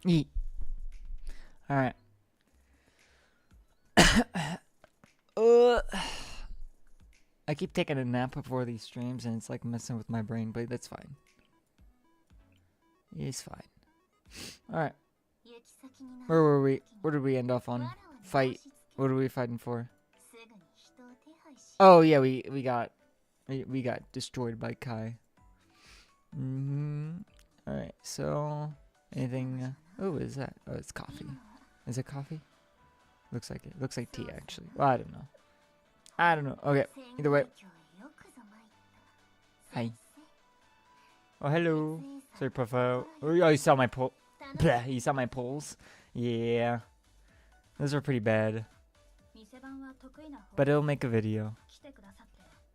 Eat. Alright. I keep taking a nap before these streams and it's like messing with my brain, but that's fine. It's fine. Alright. Where were we? Where did we end off on? Fight. What are we fighting for? Oh yeah, we got destroyed by Kai. Alright, so anything oh, what is that? Oh, it's coffee. Is it coffee? Looks like it. Looks like tea actually. Well, I don't know. I don't know. Okay. Either way. Hi. Oh, hello. Sorry, profile. Oh, you saw my poll. You saw my polls? Yeah. Those are pretty bad. But it'll make a video.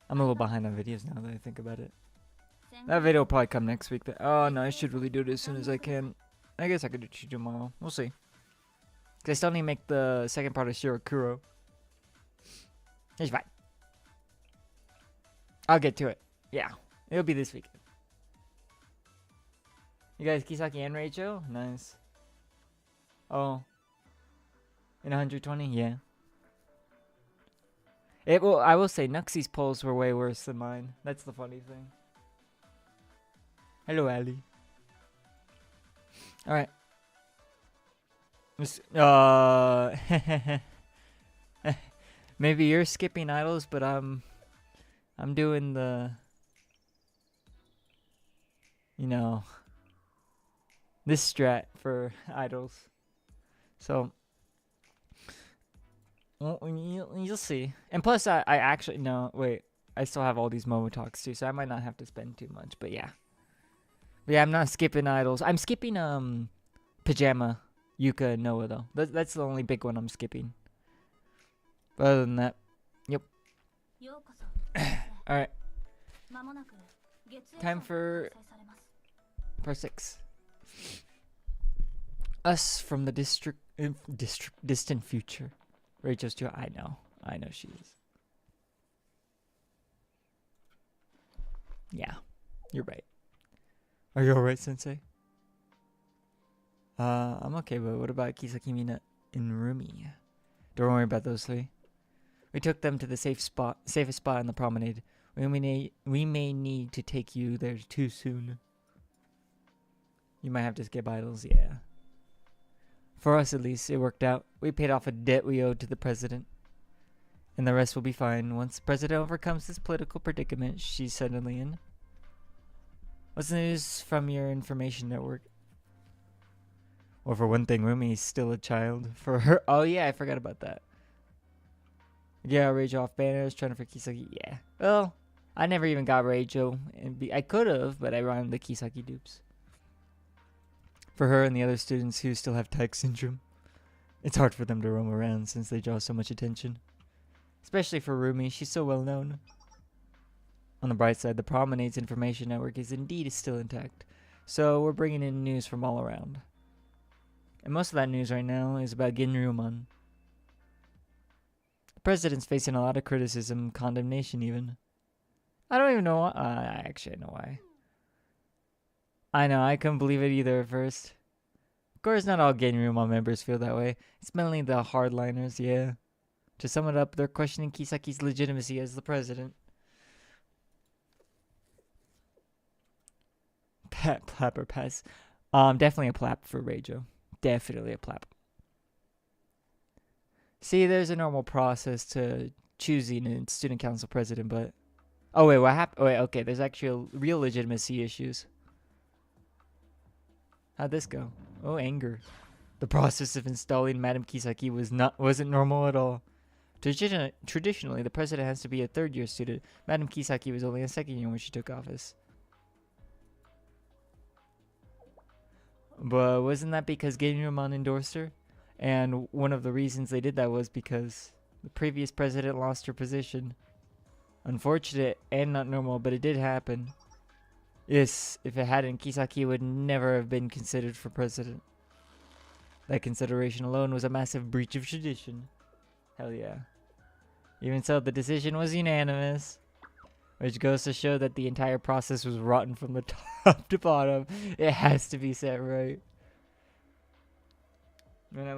I'm a little behind on videos now that I think about it. That video will probably come next week. Oh, no, I should really do it as soon as I can. I guess I could do it tomorrow. We'll see. Because I still need to make the second part of Shirokuro. It's fine. I'll get to it. Yeah. It'll be this weekend. You guys, Kisaki and Rachel? Nice. Oh. In 120? Yeah. Well, I will say, Nuxie's polls were way worse than mine. That's the funny thing. Hello, Ali. Alright. Maybe you're skipping idols, but I'm doing the, you know, this strat for idols. So, well, you'll see. And plus, I actually, no, wait, I still have all these Momo talks too, so I might not have to spend too much, but yeah. But yeah, I'm not skipping idols. I'm skipping, Pajama, Yuka, and Noah, though. That's the only big one I'm skipping. But other than that, yep. Alright. Time for part 6. Us from the distant future. Rachel's too. I know she is. Yeah, you're right. Are you alright, Sensei? I'm okay, but what about Kisaki, Mina, and Rumi? Don't worry about those 3. We took them to the safest spot in the promenade. We may need to take you there too soon. You might have to skip idols, yeah. For us, at least, it worked out. We paid off a debt we owed to the president. And the rest will be fine once the president overcomes this political predicament she's suddenly in. What's the news from your information network? Well, for one thing, Rumi's still a child. For her, oh yeah, I forgot about that. Yeah, Rage off banners, trying for Kisaki. Yeah. Well, I never even got Rachel, and I could have, but I rhymed the Kisaki dupes. For her and the other students who still have type syndrome, it's hard for them to roam around since they draw so much attention. Especially for Rumi, she's so well known. On the bright side, the Promenade's information network is indeed still intact, so we're bringing in news from all around. And most of that news right now is about Ginryumon. The president's facing a lot of criticism, condemnation even. I don't even know why. Actually, I know why. I know, I couldn't believe it either at first. Of course, not all Ginryumon members feel that way. It's mainly the hardliners, yeah. To sum it up, they're questioning Kisaki's legitimacy as the president. Plap or pass. Definitely a plap for Reijo. Definitely a plap. See, there's a normal process to choosing a student council president, but... Oh, wait, what happened? Oh, wait, okay, there's actually real legitimacy issues. How'd this go? Oh, anger. The process of installing Madam Kisaki wasn't normal at all. Traditionally, the president has to be a third-year student. Madam Kisaki was only a second year when she took office. But wasn't that because Ginryumon endorsed her? And one of the reasons they did that was because the previous president lost her position. Unfortunate and not normal, but it did happen. Yes, if it hadn't, Kisaki would never have been considered for president. That consideration alone was a massive breach of tradition. Hell yeah. Even so, the decision was unanimous. Which goes to show that the entire process was rotten from the top to bottom. It has to be set right. And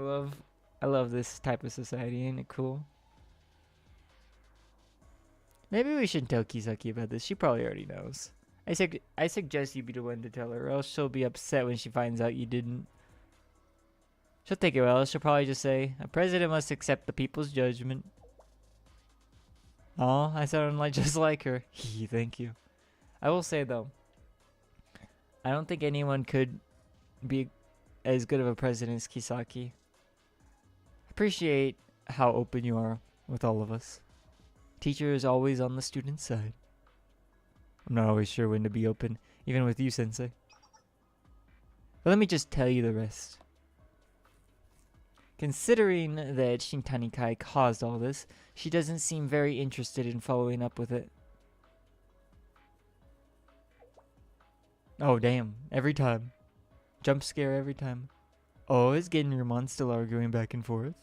I love this type of society. Ain't it cool? Maybe we should tell Kisaki about this. She probably already knows. I suggest you be the one to tell her, or else she'll be upset when she finds out you didn't. She'll take it well. She'll probably just say, "A president must accept the people's judgment." Oh, I sound like just like her. Thank you. I will say though, I don't think anyone could be as good of a president as Kisaki. Appreciate how open you are with all of us. Teacher is always on the student's side. I'm not always sure when to be open, even with you, Sensei. But let me just tell you the rest. Considering that Shintani Kai caused all this, she doesn't seem very interested in following up with it. Oh, damn. Every time. Jump scare every time. Oh, is Genrumon still arguing back and forth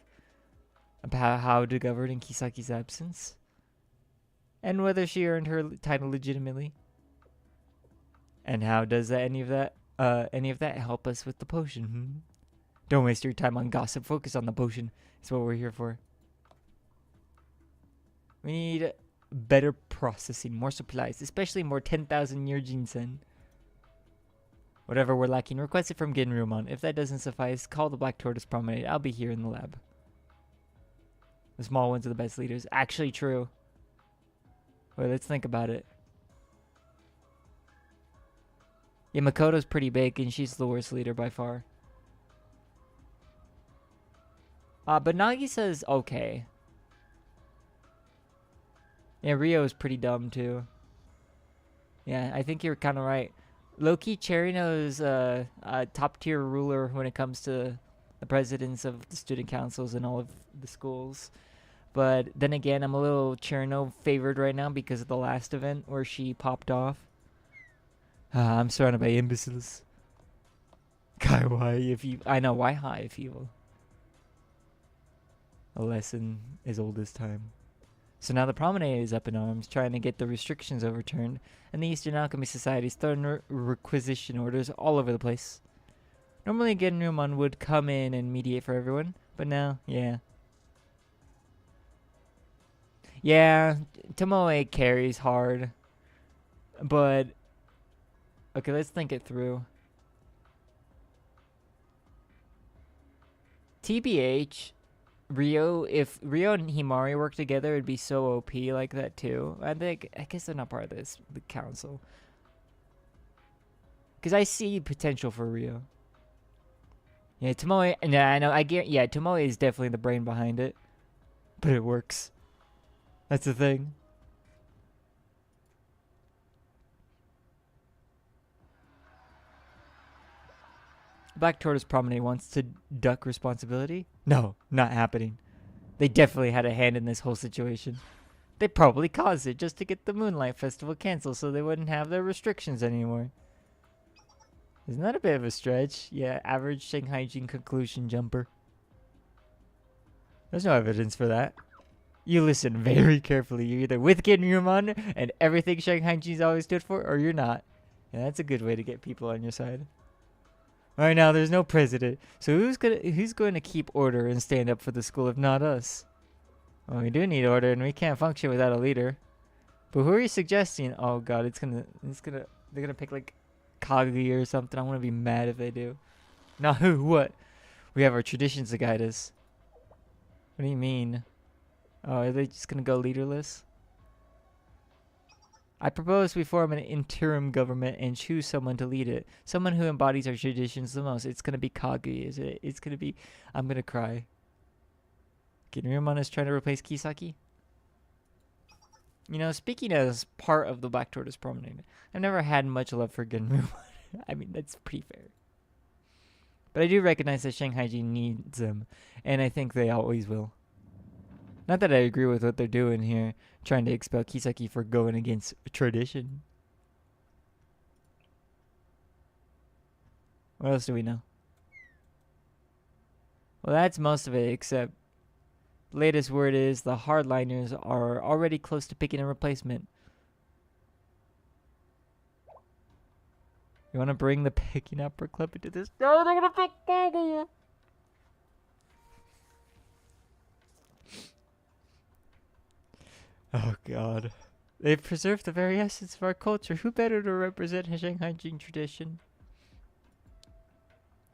about how to govern in Kisaki's absence? And whether she earned her title legitimately? And how does any of that help us with the potion? Don't waste your time on gossip. Focus on the potion. It's what we're here for. We need better processing, more supplies, especially more 10,000 year ginseng. Whatever we're lacking, request it from Genrumon. If that doesn't suffice, call the Black Tortoise Promenade. I'll be here in the lab. The small ones are the best leaders. Actually true. Wait, let's think about it. Yeah, Makoto's pretty big, and she's the worst leader by far. But Nagisa's okay. Yeah, Rio's pretty dumb, too. Yeah, I think you're kind of right. Low-key, Cherino's a top-tier ruler when it comes to the presidents of the student councils and all of the schools. But then again, I'm a little Cherno favored right now because of the last event where she popped off. I'm surrounded by imbeciles. Kai, why if you... I know, why high if evil? A lesson as old as time. So now the Promenade is up in arms, trying to get the restrictions overturned, and the Eastern Alchemy Society's throwing requisition orders all over the place. Normally Genrumon would come in and mediate for everyone, but now, yeah. Yeah, Tomoe carries hard, but... Okay, let's think it through. TBH... if Rio and Himari work together, it'd be so OP like that too. I guess they're not part of the council. Because I see potential for Rio. Yeah, Tomoe, I know, yeah, Tomoe is definitely the brain behind it. But it works. That's the thing. Black Tortoise Promenade wants to duck responsibility? No, not happening. They definitely had a hand in this whole situation. They probably caused it just to get the Moonlight Festival canceled so they wouldn't have their restrictions anymore. Isn't that a bit of a stretch? Yeah, average Shanhaijing conclusion jumper. There's no evidence for that. You listen very carefully. You're either with Genrumon and everything Shanhaijing's always stood for, or you're not. Yeah, that's a good way to get people on your side. Right now, there's no president, so who's going to keep order and stand up for the school if not us? Well, we do need order, and we can't function without a leader. But who are you suggesting? Oh God, they're gonna pick like Kaguya or something. I'm gonna be mad if they do. Now who? What? We have our traditions to guide us. What do you mean? Oh, are they just gonna go leaderless? I propose we form an interim government and choose someone to lead it. Someone who embodies our traditions the most. It's gonna be Kaguya, is it? It's gonna be... I'm gonna cry. Genrumon is trying to replace Kisaki? You know, speaking as part of the Black Tortoise Promenade, I've never had much love for Genrumon. I mean, that's pretty fair. But I do recognize that Shanhaijing needs them, and I think they always will. Not that I agree with what they're doing here, trying to expel Kisaki for going against tradition. What else do we know? Well, that's most of it, except the latest word is the hardliners are already close to picking a replacement. You want to bring the Picking Upper Club into this? No, they're going to pick Kaguya! Oh god. They've preserved the very essence of our culture. Who better to represent Shanhaijing tradition?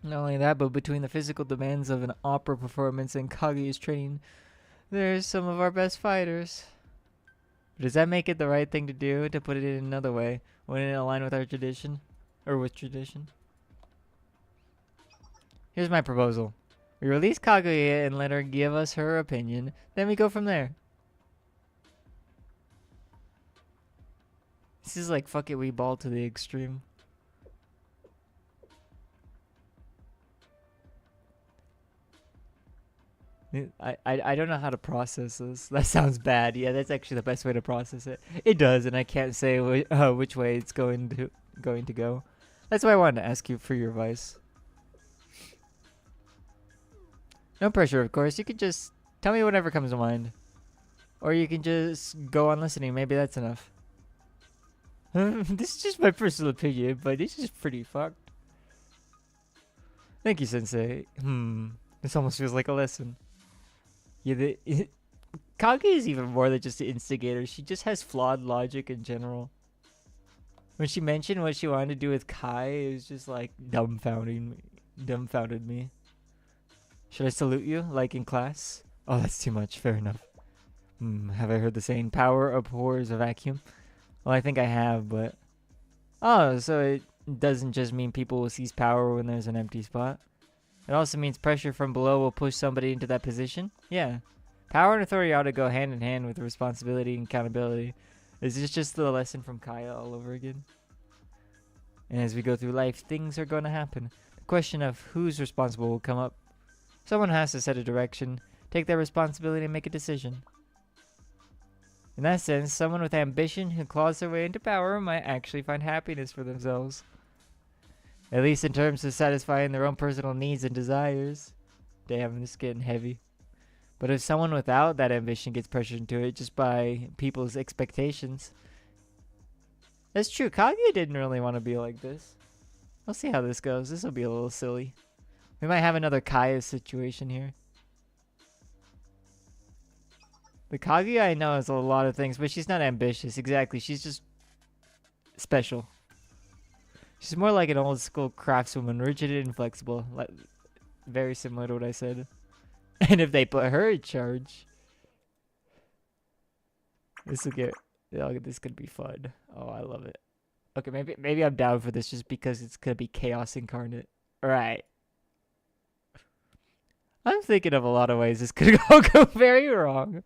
Not only that, but between the physical demands of an opera performance and Kaguya's training, there's some of our best fighters. Does that make it the right thing to do? To put it in another way, wouldn't it align with our tradition? Or with tradition? Here's my proposal. We release Kaguya and let her give us her opinion, then we go from there. This is like fuck it, we ball to the extreme. I don't know how to process this. That sounds bad. Yeah, that's actually the best way to process it. It does, and I can't say which way it's going to go. That's why I wanted to ask you for your advice. No pressure, of course. You can just tell me whatever comes to mind, or you can just go on listening. Maybe that's enough. This is just my personal opinion, but this is pretty fucked. Thank you, Sensei. This almost feels like a lesson. Yeah, Kage is even more than just an instigator. She just has flawed logic in general. When she mentioned what she wanted to do with Kai, it was just like dumbfounded me. Should I salute you, like in class? Oh, that's too much. Fair enough. Have I heard the saying, power abhors a vacuum? Well, I think I have, but... Oh, so it doesn't just mean people will seize power when there's an empty spot. It also means pressure from below will push somebody into that position? Yeah. Power and authority ought to go hand in hand with responsibility and accountability. Is this just the lesson from Kaya all over again? And as we go through life, things are going to happen. The question of who's responsible will come up. Someone has to set a direction, take their responsibility, and make a decision. In that sense, someone with ambition who claws their way into power might actually find happiness for themselves. At least in terms of satisfying their own personal needs and desires. Damn, this is getting heavy. But if someone without that ambition gets pressured into it just by people's expectations... That's true, Kaguya didn't really want to be like this. We'll see how this goes. This will be a little silly. We might have another Kaya situation here. The Kaguya I know is a lot of things, but she's not ambitious. Exactly, she's just special. She's more like an old school craftswoman, rigid and inflexible. Like, very similar to what I said. And if they put her in charge, this will get... Oh, this could be fun. Oh, I love it. Okay, maybe I'm down for this just because it's gonna be chaos incarnate. Alright. I'm thinking of a lot of ways this could go very wrong.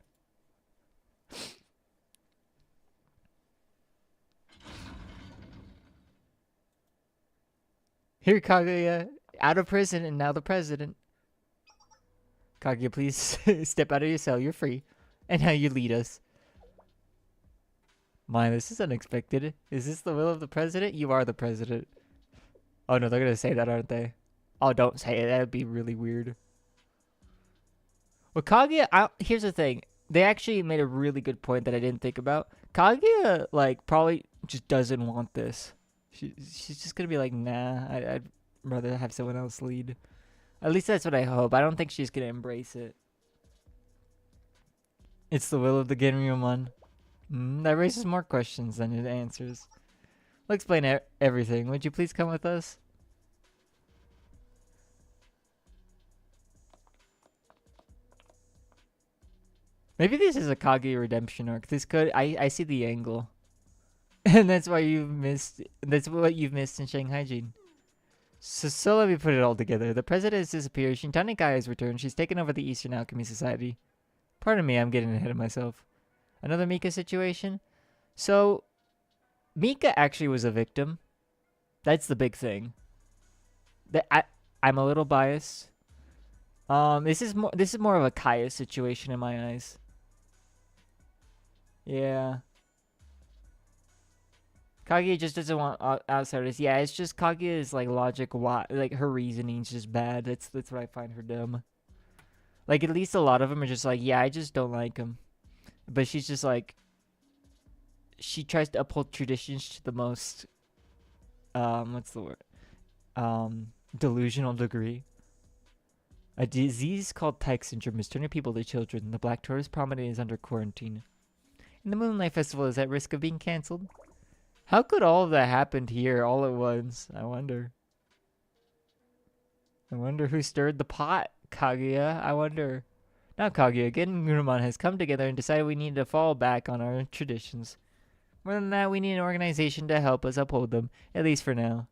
Here, Kaguya, out of prison and now the president. Kaguya, please step out of your cell. You're free. And now you lead us. My, this is unexpected. Is this the will of the president? You are the president. Oh no, they're gonna say that, aren't they? Oh, don't say it. That would be really weird. Well, Kaguya, here's the thing. They actually made a really good point that I didn't think about. Kaguya, like, probably just doesn't want this. She's just gonna be like, nah, I'd rather have someone else lead. At least that's what I hope. I don't think she's gonna embrace it. It's the will of the Genryuman. That raises more questions than it answers. We'll explain everything. Would you please come with us? Maybe this is a Kaguya redemption arc. This could... I see the angle. And that's why you've missed... That's what you've missed in Shanhaijing. So let me put it all together. The president has disappeared. Shintani Kai has returned. She's taken over the Eastern Alchemy Society. Pardon me, I'm getting ahead of myself. Another Mika situation? So, Mika actually was a victim. That's the big thing. I'm a little biased. This is more of a Kaya situation in my eyes. Yeah. Kaguya just doesn't want outsiders. Yeah, it's just Kaguya is like logic. Like her reasoning's just bad. That's what I find her dumb. Like at least a lot of them are just like, yeah, I just don't like him. But she's just like, she tries to uphold traditions to the most, what's the word? Delusional degree. A disease called Tyke syndrome is turning people to children. The Black Tourist Promenade is under quarantine. And the Moonlight Festival is at risk of being cancelled. How could all of that happen here all at once? I wonder. I wonder who stirred the pot, Kaguya. I wonder. Not Kaguya. Gen and Gurumon has come together and decided we need to fall back on our traditions. More than that, we need an organization to help us uphold them, at least for now.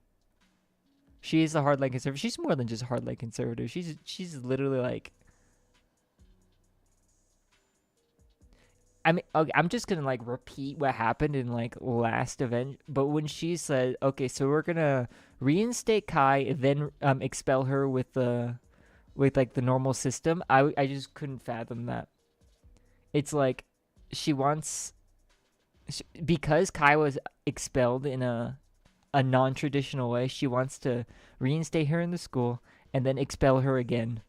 She is the hardline conservative. She's more than just a hardline conservative. She's literally like. I mean, okay, I'm just gonna like repeat what happened in like last event. But when she said, "Okay, so we're gonna reinstate Kai, then expel her with like the normal system," I just couldn't fathom that. It's like she wants because Kai was expelled in a non-traditional way. She wants to reinstate her in the school and then expel her again.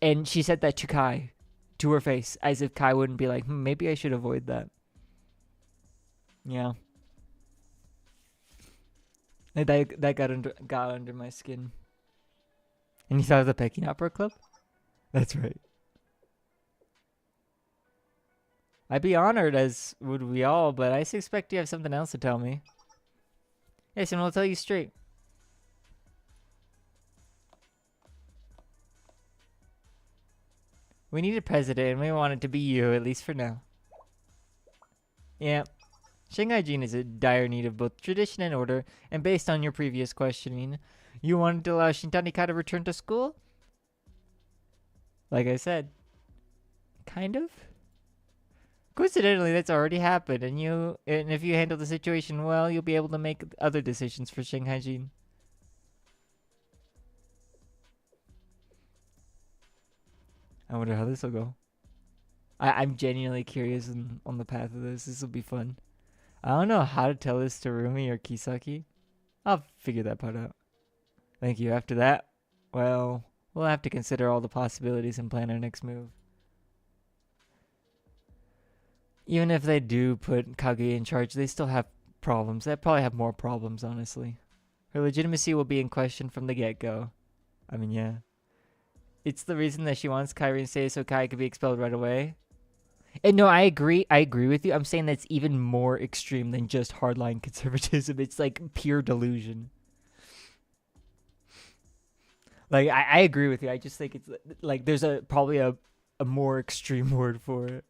And she said that to Kai. To her face, as if Kai wouldn't be like, maybe I should avoid that. Yeah. That got under my skin. And you thought of the Peking Opera Club? That's right. I'd be honored, as would we all, but I suspect you have something else to tell me. Yes, and I'll tell you straight. We need a president, and we want it to be you, at least for now. Yeah. Shanhaijing is in dire need of both tradition and order, and based on your previous questioning, you wanted to allow Shintanika to return to school? Like I said. Kind of? Coincidentally, that's already happened, and if you handle the situation well, you'll be able to make other decisions for Shanhaijing. I wonder how this will go. I'm genuinely curious on the path of this. This will be fun. I don't know how to tell this to Rumi or Kisaki. I'll figure that part out. Thank you. After that, well, we'll have to consider all the possibilities and plan our next move. Even if they do put Kaguya in charge, they still have problems. They probably have more problems, honestly. Her legitimacy will be in question from the get-go. I mean, yeah. It's the reason that she wants Kairi to stay so Kai could be expelled right away. And no, I agree with you. I'm saying that's even more extreme than just hardline conservatism. It's like pure delusion. Like, I agree with you. I just think it's like there's probably a more extreme word for it.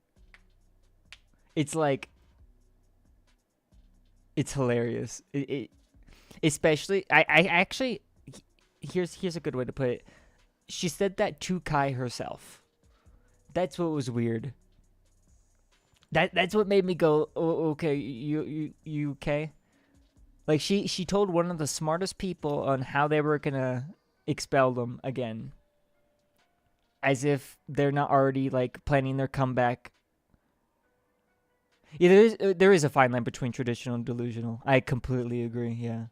It's like, it's hilarious. It especially, I actually, here's a good way to put it. She said that to Kai herself. That's what was weird. That's what made me go, oh, okay, you okay? Like she told one of the smartest people on how they were gonna expel them again. As if they're not already like planning their comeback. Yeah, there is a fine line between traditional and delusional. I completely agree, yeah.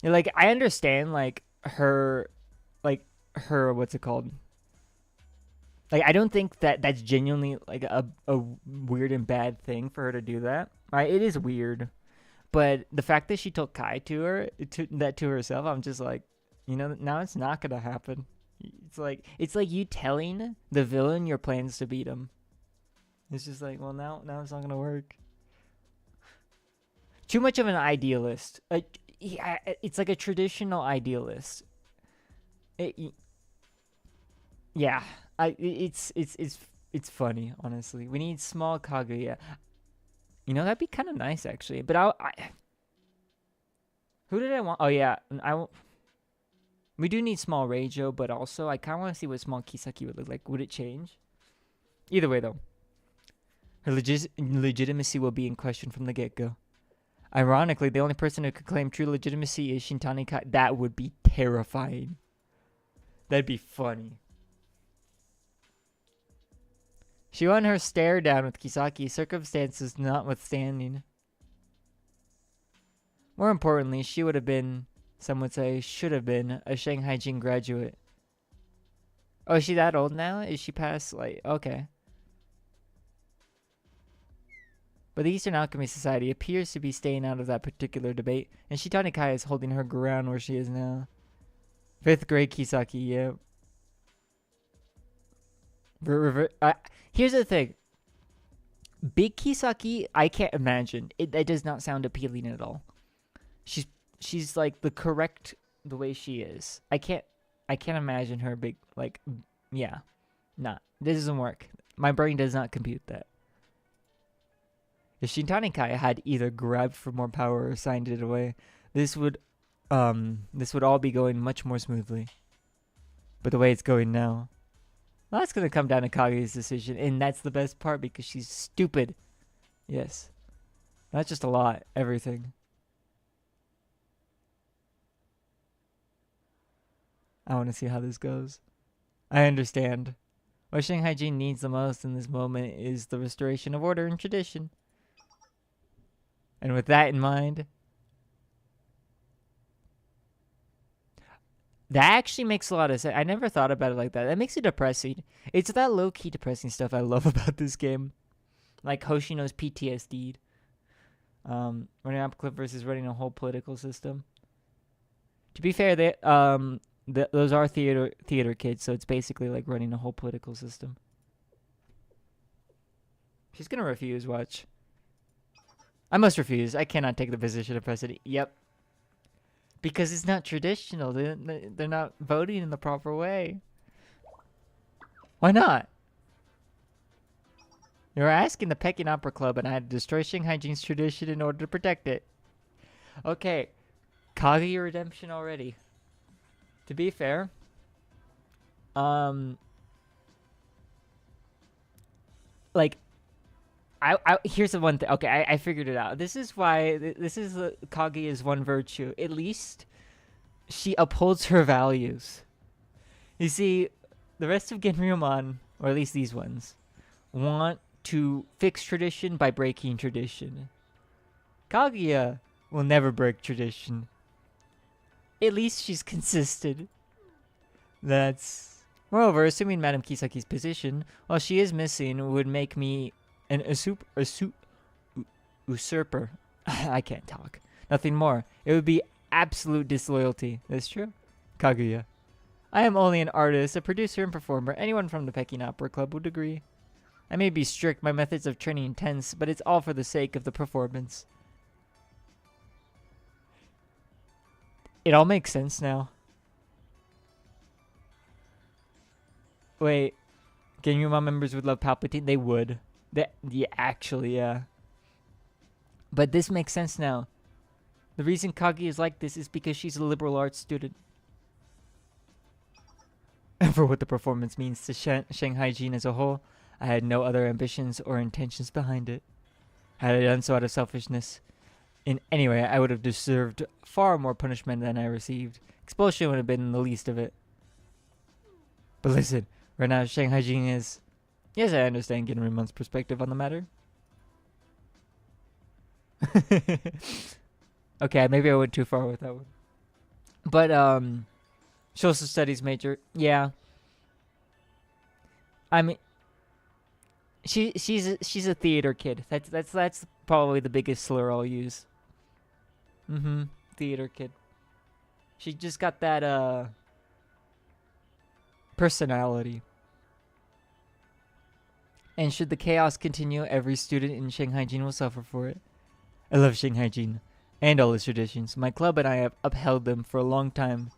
Like, I understand, like, her, what's it called? Like, I don't think that that's genuinely, like, a weird and bad thing for her to do that. Right? It is weird. But the fact that she told Kai to herself, I'm just like, now it's not going to happen. It's like you telling the villain your plans to beat him. It's just like, well, now it's not going to work. Too much of an idealist. It's like a traditional idealist. Yeah, it's funny, honestly. We need small Kaguya. That'd be kind of nice actually. But who did I want? Oh yeah, we do need small Reijo, but also I kind of want to see what small Kisaki would look like. Would it change? Either way though, her legitimacy will be in question from the get-go. Ironically, the only person who could claim true legitimacy is Shintani Kai. That would be terrifying. That'd be funny. She won her stare down with Kisaki, circumstances notwithstanding. More importantly, she would have been, some would say, should have been, a Shanhaijing graduate. Oh, is she that old now? Is she past, okay. But the Eastern Alchemy Society appears to be staying out of that particular debate, and Shintani Kai is holding her ground where she is now. 5th grade Kisaki, yeah. Here's the thing. Big Kisaki, I can't imagine. That does not sound appealing at all. She's like the way she is. I can't imagine her big yeah. Nah. This doesn't work. My brain does not compute that. If Shintani Kai had either grabbed for more power or signed it away, this would all be going much more smoothly. But the way it's going now, well, that's gonna come down to Kage's decision, and that's the best part because she's stupid. Yes. Not just a lot, everything. I want to see how this goes. I understand. What Shanhaijing needs the most in this moment is the restoration of order and tradition. And with that in mind, that actually makes a lot of sense. I never thought about it like that. That makes it depressing. It's that low-key depressing stuff I love about this game. Like Hoshino's PTSD. Running up a cliff versus running a whole political system. To be fair, those are theater kids, so it's basically like running a whole political system. She's gonna refuse, watch. I must refuse. I cannot take the position of president. Yep. Because it's not traditional. They're not voting in the proper way. Why not? You're asking the Peking Opera Club, and I had to destroy Shanhaijing's tradition in order to protect it. Okay. Kage redemption already. To be fair, like, here's the one thing. Okay, I figured it out. This is why Kage is one virtue. At least she upholds her values. You see, the rest of Genryuman, or at least these ones, want to fix tradition by breaking tradition. Kaguya will never break tradition. At least she's consistent. Moreover, assuming Madame Kisaki's position, while she is missing, would make me an usurper. I can't talk. Nothing more. It would be absolute disloyalty. That's true. Kaguya. I am only an artist, a producer and performer. Anyone from the Peking Opera Club would agree. I may be strict, my methods of training intense, but it's all for the sake of the performance. It all makes sense now. Wait. Genryuman members would love Palpatine? They would. Yeah, actually, yeah. But this makes sense now. The reason Kage is like this is because she's a liberal arts student. And for what the performance means to Shanhaijing as a whole, I had no other ambitions or intentions behind it. Had I done so out of selfishness, in any way, I would have deserved far more punishment than I received. Expulsion would have been the least of it. But listen, right now Shanhaijing is... Yes, I understand Genryuman's perspective on the matter. Okay, maybe I went too far with that one. But, social studies major, yeah. I mean, she's a theater kid. That's probably the biggest slur I'll use. Theater kid. She just got that personality. And should the chaos continue, every student in Shanhaijing will suffer for it. I love Shanhaijing and all its traditions. My club and I have upheld them for a long time,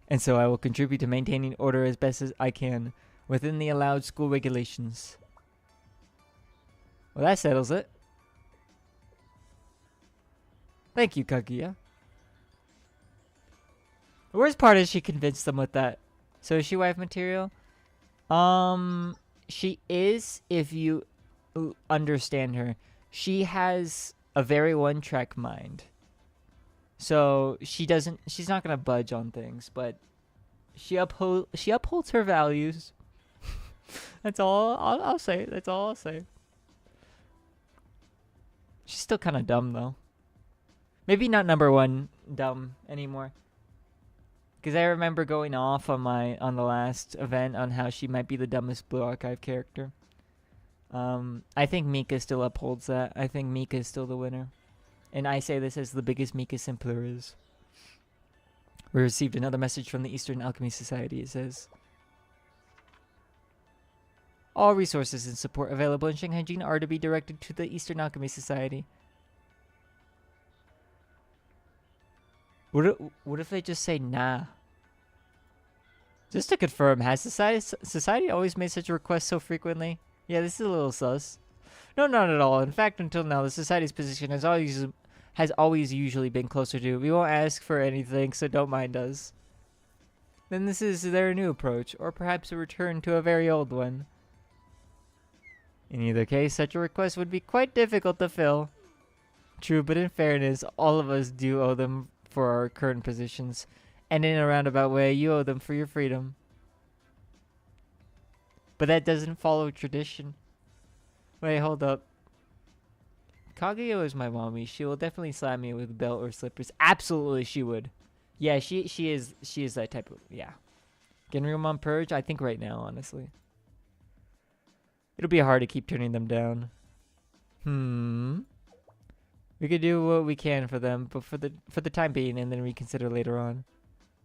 and so I will contribute to maintaining order as best as I can within the allowed school regulations. Well, that settles it. Thank you, Kaguya. The worst part is she convinced them with that. So is she wife material? She is, if you understand her. She has a very one-track mind. So she's not gonna budge on things, but she upholds her values. That's all I'll say. That's all I'll say. She's still kind of dumb though. Maybe not number one dumb anymore. Because I remember going off on the last event on how she might be the dumbest Blue Archive character. I think Mika still upholds that. I think Mika is still the winner. And I say this as the biggest Mika simpler is. We received another message from the Eastern Alchemy Society. It says, All resources and support available in Shanhaijing are to be directed to the Eastern Alchemy Society. What if they just say nah? Just to confirm, has society always made such a request so frequently? Yeah, this is a little sus. No, not at all. In fact, until now, the society's position has always usually been closer to. We won't ask for anything, so don't mind us. Then this is their new approach, or perhaps a return to a very old one. In either case, such a request would be quite difficult to fill. True, but in fairness, all of us do owe them for our current positions, and in a roundabout way, you owe them for your freedom. But that doesn't follow tradition. Wait, hold up. Kaguya is my mommy. She will definitely slap me with belt or slippers. Absolutely, she would. Yeah, she is that type of, yeah. Genryumon Purge? I think right now, honestly. It'll be hard to keep turning them down. We could do what we can for them, but for the time being, and then reconsider later on.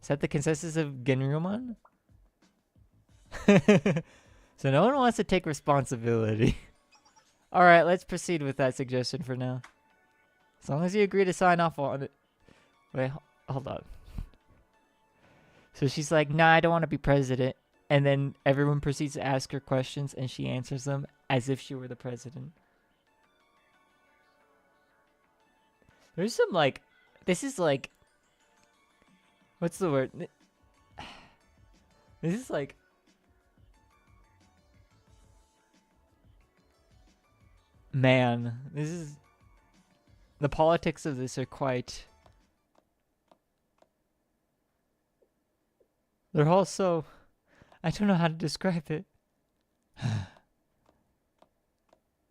Is that the consensus of Genryumon? So no one wants to take responsibility. Alright, let's proceed with that suggestion for now. As long as you agree to sign off on it. Wait, hold on. So she's like, nah, I don't want to be president. And then everyone proceeds to ask her questions, and she answers them as if she were the president. There's some, like, this is like, what's the word? This is like, man, this is, the politics of this are quite, they're all so, I don't know how to describe it.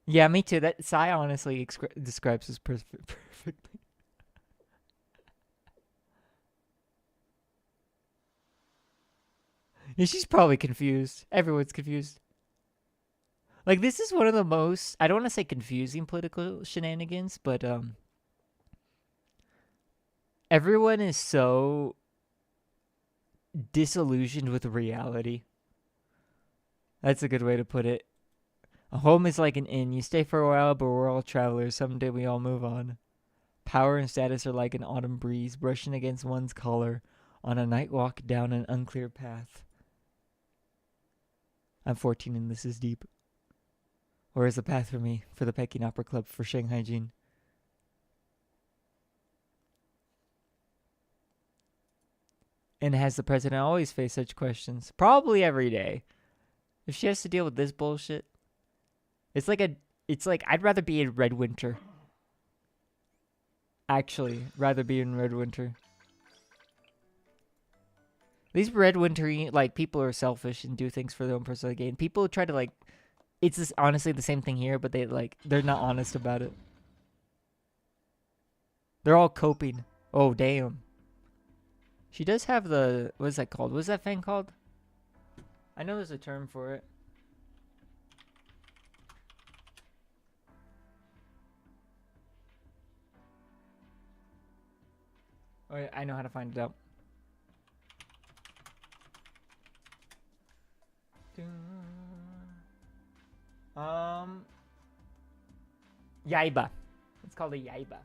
Yeah, me too. That Sai honestly describes this perfectly. Yeah, she's probably confused. Everyone's confused. Like, this is one of the most, I don't want to say confusing political shenanigans, but everyone is so disillusioned with reality. That's a good way to put it. A home is like an inn. You stay for a while, but we're all travelers. Someday we all move on. Power and status are like an autumn breeze brushing against one's collar on a night walk down an unclear path. I'm 14 and this is deep. Where is the path for me? For the Peking Opera Club, for Shanhaijing. And has the president always faced such questions? Probably every day. If she has to deal with this bullshit. It's like I'd rather be in Red Winter. Actually, rather be in Red Winter. These Red Winter, like, people are selfish and do things for their own personal gain. People try to, like, it's just honestly the same thing here, but they're not honest about it. They're all coping. Oh, damn. She does have the, what is that called? What's that thing called? I know there's a term for it. Oh, I know how to find it out. Yaiba. It's called a Yaiba.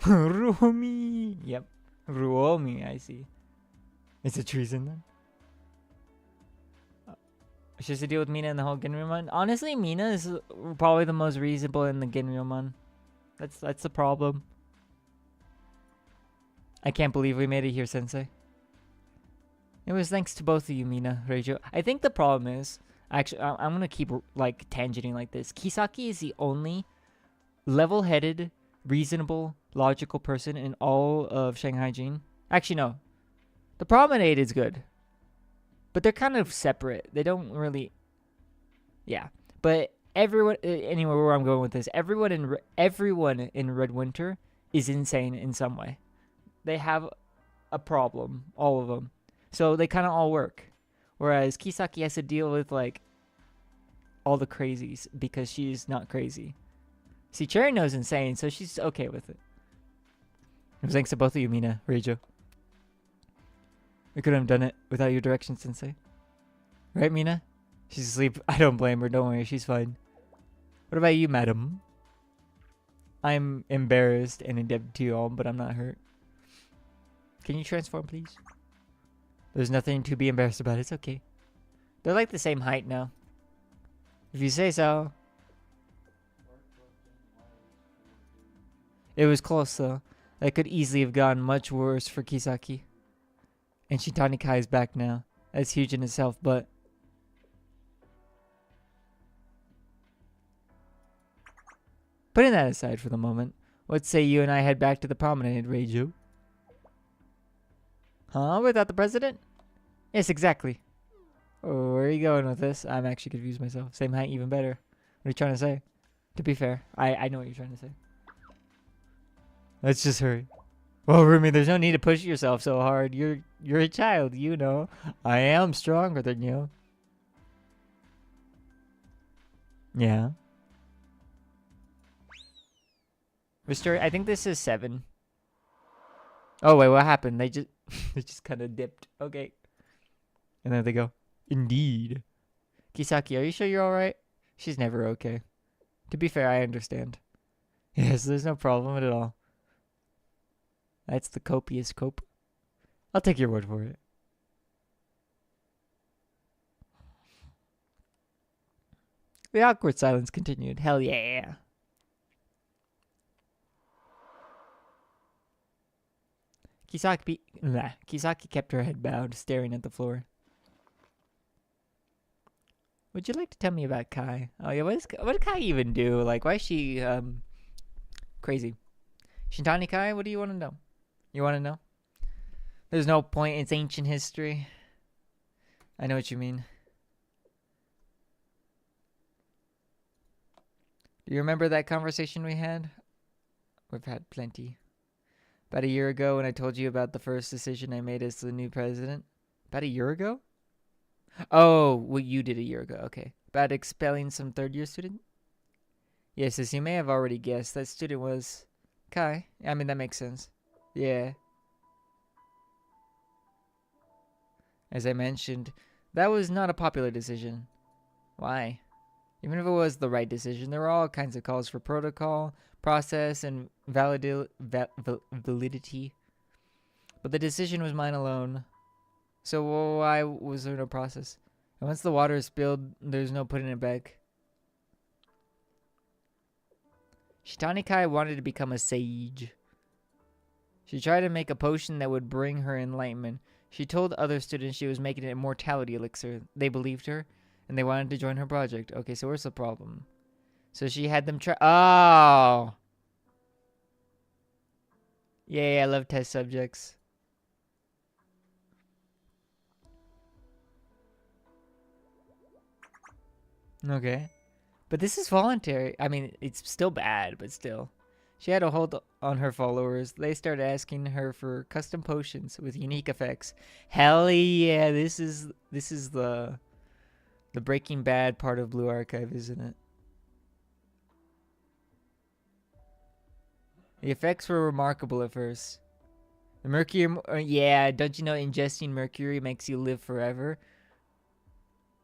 Ruomi. Yep. Ruomi, I see. It's a treason then. She has to deal with Mina and the whole Genryumon. Honestly, Mina is probably the most reasonable in the Genryumon. That's the problem. I can't believe we made it here, Sensei. It was thanks to both of you, Mina, Reijo. I think the problem is, actually, I'm gonna keep like tangenting like this. Kisaki is the only level-headed, reasonable, logical person in all of Shanhaijing. Actually, no. The Promenade is good, but they're kind of separate. They don't really, yeah. But everyone, anyway, where I'm going with this, everyone in Red Winter is insane in some way. They have a problem, all of them. So they kind of all work. Whereas Kisaki has to deal with, like, all the crazies because she's not crazy. See, Cherry Nose is insane, so she's okay with it. It was thanks to both of you, Mina, Reijo. We couldn't have done it without your direction, Sensei. Right, Mina? She's asleep. I don't blame her. Don't worry. She's fine. What about you, madam? I'm embarrassed and indebted to you all, but I'm not hurt. Can you transform, please? There's nothing to be embarrassed about. It's okay. They're like the same height now. If you say so. It was close, though. That could easily have gone much worse for Kisaki. And Shintani Kai is back now. That's huge in itself, but... Putting that aside for the moment, let's say you and I head back to the promenade, Reiju. Huh? Without the president? Yes, exactly. Oh, where are you going with this? I'm actually confused myself. Same height, even better. What are you trying to say? To be fair, I know what you're trying to say. Let's just hurry. Well, Rumi, there's no need to push yourself so hard. You're a child, you know. I am stronger than you. Yeah. Restore. I think this is 7. Oh wait, what happened? They just kind of dipped. Okay. And then they go. Indeed. Kisaki, are you sure you're all right? She's never okay. To be fair, I understand. Yes, there's no problem at all. That's the copious cope. I'll take your word for it. The awkward silence continued. Hell yeah. Kisaki kept her head bowed, staring at the floor. Would you like to tell me about Kai? Oh yeah, what did Kai even do? Like, why is she crazy? Shintani Kai, what do you want to know? You want to know? There's no point. It's ancient history. I know what you mean. Do you remember that conversation we had? We've had plenty. About a year ago when I told you about the first decision I made as the new president. About a year ago? Oh, what you did a year ago. Okay. About expelling some third-year student? Yes, as you may have already guessed, that student was Kai. I mean, that makes sense. Yeah. As I mentioned, that was not a popular decision. Why? Even if it was the right decision, there were all kinds of calls for protocol, process, and validity. But the decision was mine alone. So why was there no process? And once the water is spilled, there's no putting it back. Shitani Kai wanted to become a sage. She tried to make a potion that would bring her enlightenment. She told other students she was making an immortality elixir. They believed her, and they wanted to join her project. Okay, so where's the problem? So she had them try. Oh! Yay, I love test subjects. Okay. But this is voluntary. I mean, it's still bad, but still. She had a hold on her followers. They started asking her for custom potions with unique effects. Hell yeah, this is the Breaking Bad part of Blue Archive, isn't it? The effects were remarkable at first. The mercury, yeah, don't you know ingesting mercury makes you live forever?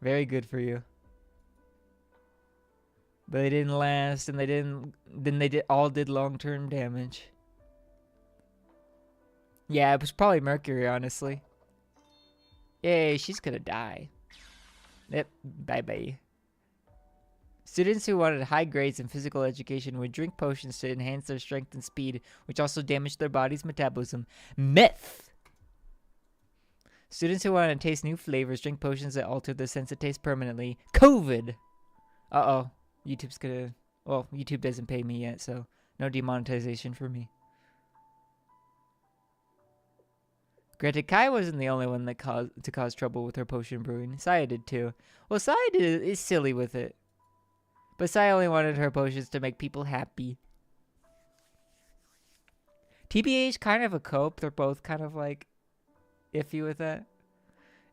Very good for you. But they didn't last, and they all did long-term damage. Yeah, it was probably mercury, honestly. Yay, she's gonna die. Yep, bye-bye. Students who wanted high grades in physical education would drink potions to enhance their strength and speed, which also damaged their body's metabolism. Myth! Students who wanted to taste new flavors drink potions that altered their sense of taste permanently. COVID! Uh-oh. YouTube's gonna... Well, YouTube doesn't pay me yet, so no demonetization for me. Granted, Kai wasn't the only one that caused trouble with her potion brewing. Saya did too. Well, Saya is silly with it. But Saya only wanted her potions to make people happy. TBH kind of a cope. They're both kind of like iffy with that.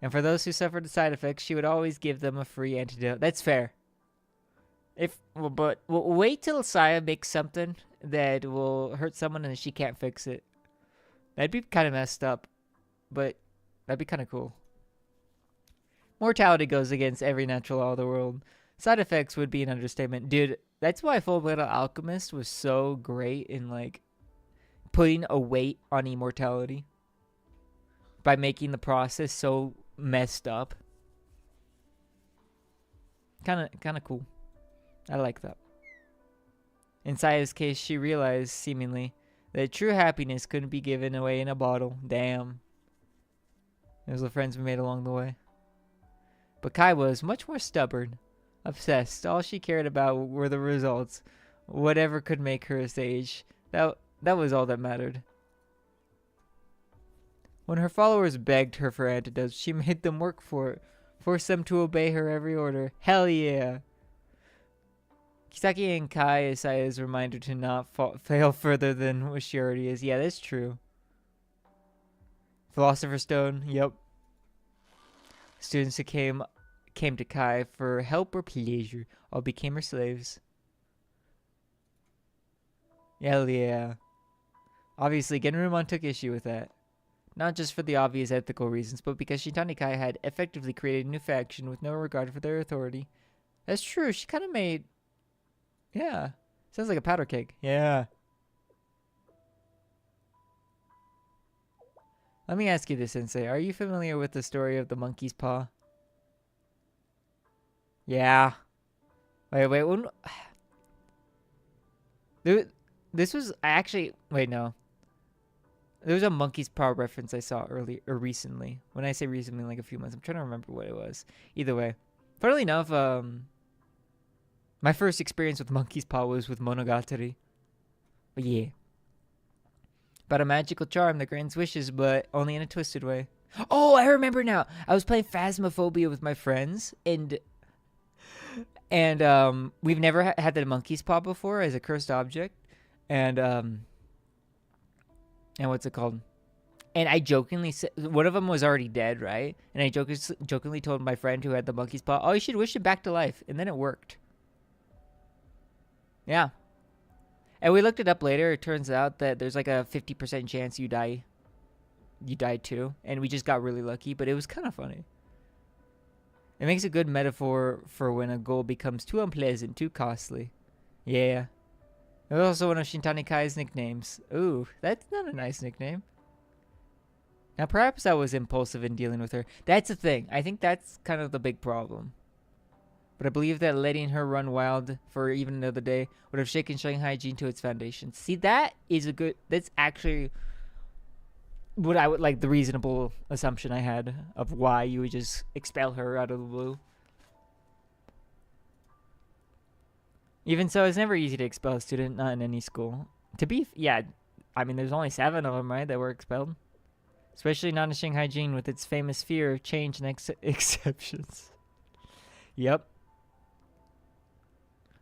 And for those who suffered the side effects, she would always give them a free antidote. That's fair. But wait till Saya makes something that will hurt someone and she can't fix it. That'd be kind of messed up. But That'd be kind of cool. Mortality goes against every natural law of the world. Side effects would be an understatement. Dude, that's why Full Metal Alchemist was so great in, like, putting a weight on immortality. By making the process so messed up. Kind of cool. I like that. In Saya's case, she realized, seemingly, that true happiness couldn't be given away in a bottle. Damn. Those are the friends we made along the way. But Kai was much more stubborn. Obsessed. All she cared about were the results. Whatever could make her a sage. That was all that mattered. When her followers begged her for antidotes, she made them work for it. Forced them to obey her every order. Hell yeah. Kisaki and Kai is Saya's reminder to not fail further than what she already is. Yeah, that's true. Philosopher's Stone. Yep. Students who came to Kai for help or pleasure all became her slaves. Hell yeah. Obviously, Genrumon took issue with that. Not just for the obvious ethical reasons, but because Shintani Kai had effectively created a new faction with no regard for their authority. That's true. She kind of made... Yeah. Sounds like a powder keg. Yeah. Let me ask you this, Sensei. Are you familiar with the story of the monkey's paw? Yeah. Wait. This was actually... Wait, no. There was a monkey's paw reference I saw recently. When I say recently, like a few months. I'm trying to remember what it was. Either way. Funnily enough, my first experience with monkey's paw was with Monogatari. But yeah. About a magical charm that grants wishes, but only in a twisted way. Oh, I remember now. I was playing Phasmophobia with my friends, and we've never had the monkey's paw before as a cursed object, and what's it called? And I jokingly said, one of them was already dead, right? And I jokingly told my friend who had the monkey's paw, "Oh, you should wish it back to life," and then it worked. Yeah. And we looked it up later. It turns out that there's like a 50% chance you die. You died too. And we just got really lucky, but it was kind of funny. It makes a good metaphor for when a goal becomes too unpleasant, too costly. Yeah. It was also one of Shintani Kai's nicknames. Ooh, that's not a nice nickname. Now, perhaps I was impulsive in dealing with her. That's the thing. I think that's kind of the big problem. But I believe that letting her run wild for even another day would have shaken Shanhaijing to its foundation. See, that's actually what I would like, the reasonable assumption I had of why you would just expel her out of the blue. Even so, it's never easy to expel a student, not in any school. I mean, there's only 7 of them, right, that were expelled? Especially not in Shanhaijing with its famous fear of change and exceptions. Yep.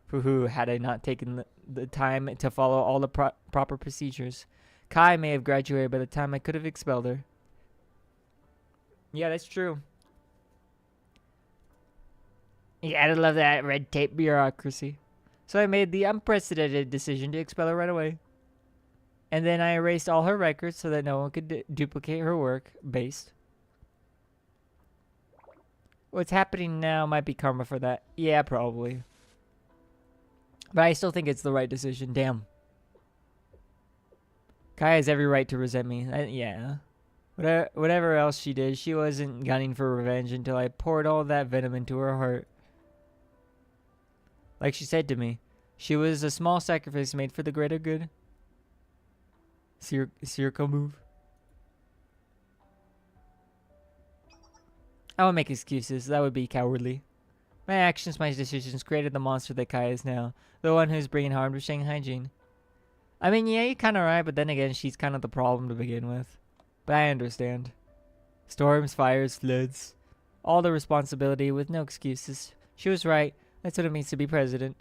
Who had I not taken the time to follow all the proper procedures, Kai may have graduated by the time I could have expelled her. Yeah, that's true. You gotta love that red tape bureaucracy. So I made the unprecedented decision to expel her right away. And then I erased all her records so that no one could duplicate her work. Based. What's happening now might be karma for that. Yeah, probably. But I still think it's the right decision. Damn. Kai has every right to resent me. Yeah. Whatever else she did, she wasn't gunning for revenge until I poured all that venom into her heart. Like she said to me, she was a small sacrifice made for the greater good. Circle move. I won't make excuses. That would be cowardly. My actions, my decisions created the monster that Kai is now. The one who's bringing harm to Shanhaijing. I mean, yeah, you're kind of right, but then again, she's kind of the problem to begin with. But I understand. Storms, fires, floods. All the responsibility with no excuses. She was right. That's what it means to be president.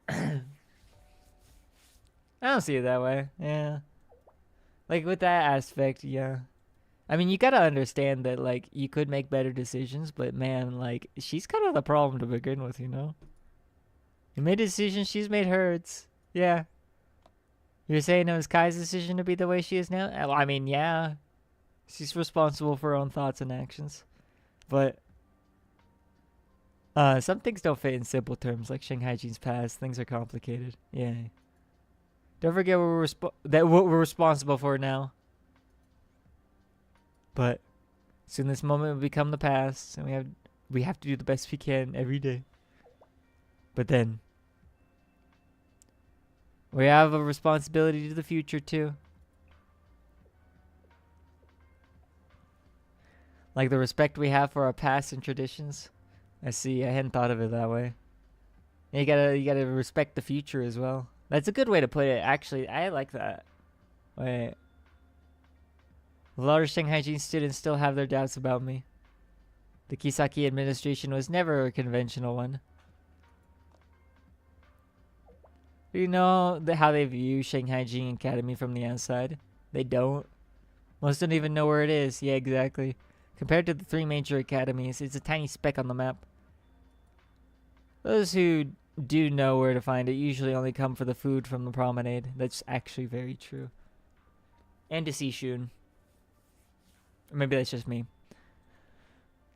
I don't see it that way. Yeah. Like, with that aspect, yeah. I mean, you gotta understand that, like, you could make better decisions, but man, like, she's kind of the problem to begin with, you know? You made a decision, she's made hers. Yeah. You're saying it was Kai's decision to be the way she is now? Well, I mean, yeah. She's responsible for her own thoughts and actions. But some things don't fit in simple terms, like Shanhaijing's past. Things are complicated. Yeah. Don't forget what we're responsible for now. But soon this moment will become the past, and we have to do the best we can every day. But then we have a responsibility to the future too. Like the respect we have for our past and traditions. I see. I hadn't thought of it that way. You gotta respect the future as well. That's a good way to put it. Actually, I like that. Wait. A lot of Shanhaijing students still have their doubts about me. The Kisaki administration was never a conventional one. Do you know how they view Shanhaijing Academy from the outside? They don't. Most don't even know where it is. Yeah, exactly. Compared to the 3 major academies, it's a tiny speck on the map. Those who do know where to find it usually only come for the food from the promenade. That's actually very true. And to see Shun. Or maybe that's just me.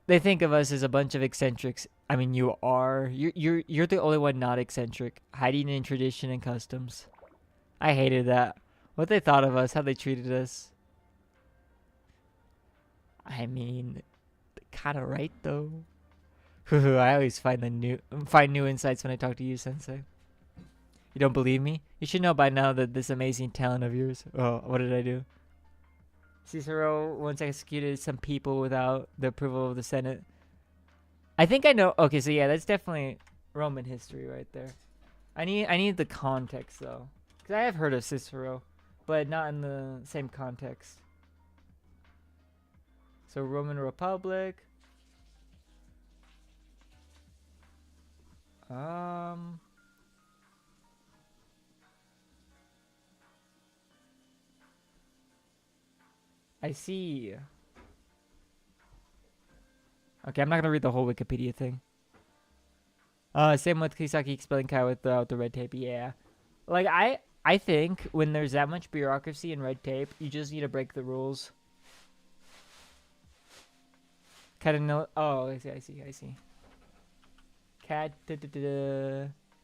They think of us as a bunch of eccentrics. I mean, you are. You're the only one not eccentric, hiding in tradition and customs. I hated that. What they thought of us, how they treated us. I mean, kind of right though. I always find new insights when I talk to you, Sensei. You don't believe me? You should know by now that this amazing talent of yours. Oh, what did I do? Cicero once executed some people without the approval of the Senate. I think I know. Okay, so yeah, that's definitely Roman history right there. I need the context though, because I have heard of Cicero, but not in the same context. So Roman Republic. I see. Okay, I'm not gonna read the whole Wikipedia thing. Same with Kisaki expelling Kai without the red tape. Yeah, like I think when there's that much bureaucracy and red tape, you just need to break the rules. Oh, I see. I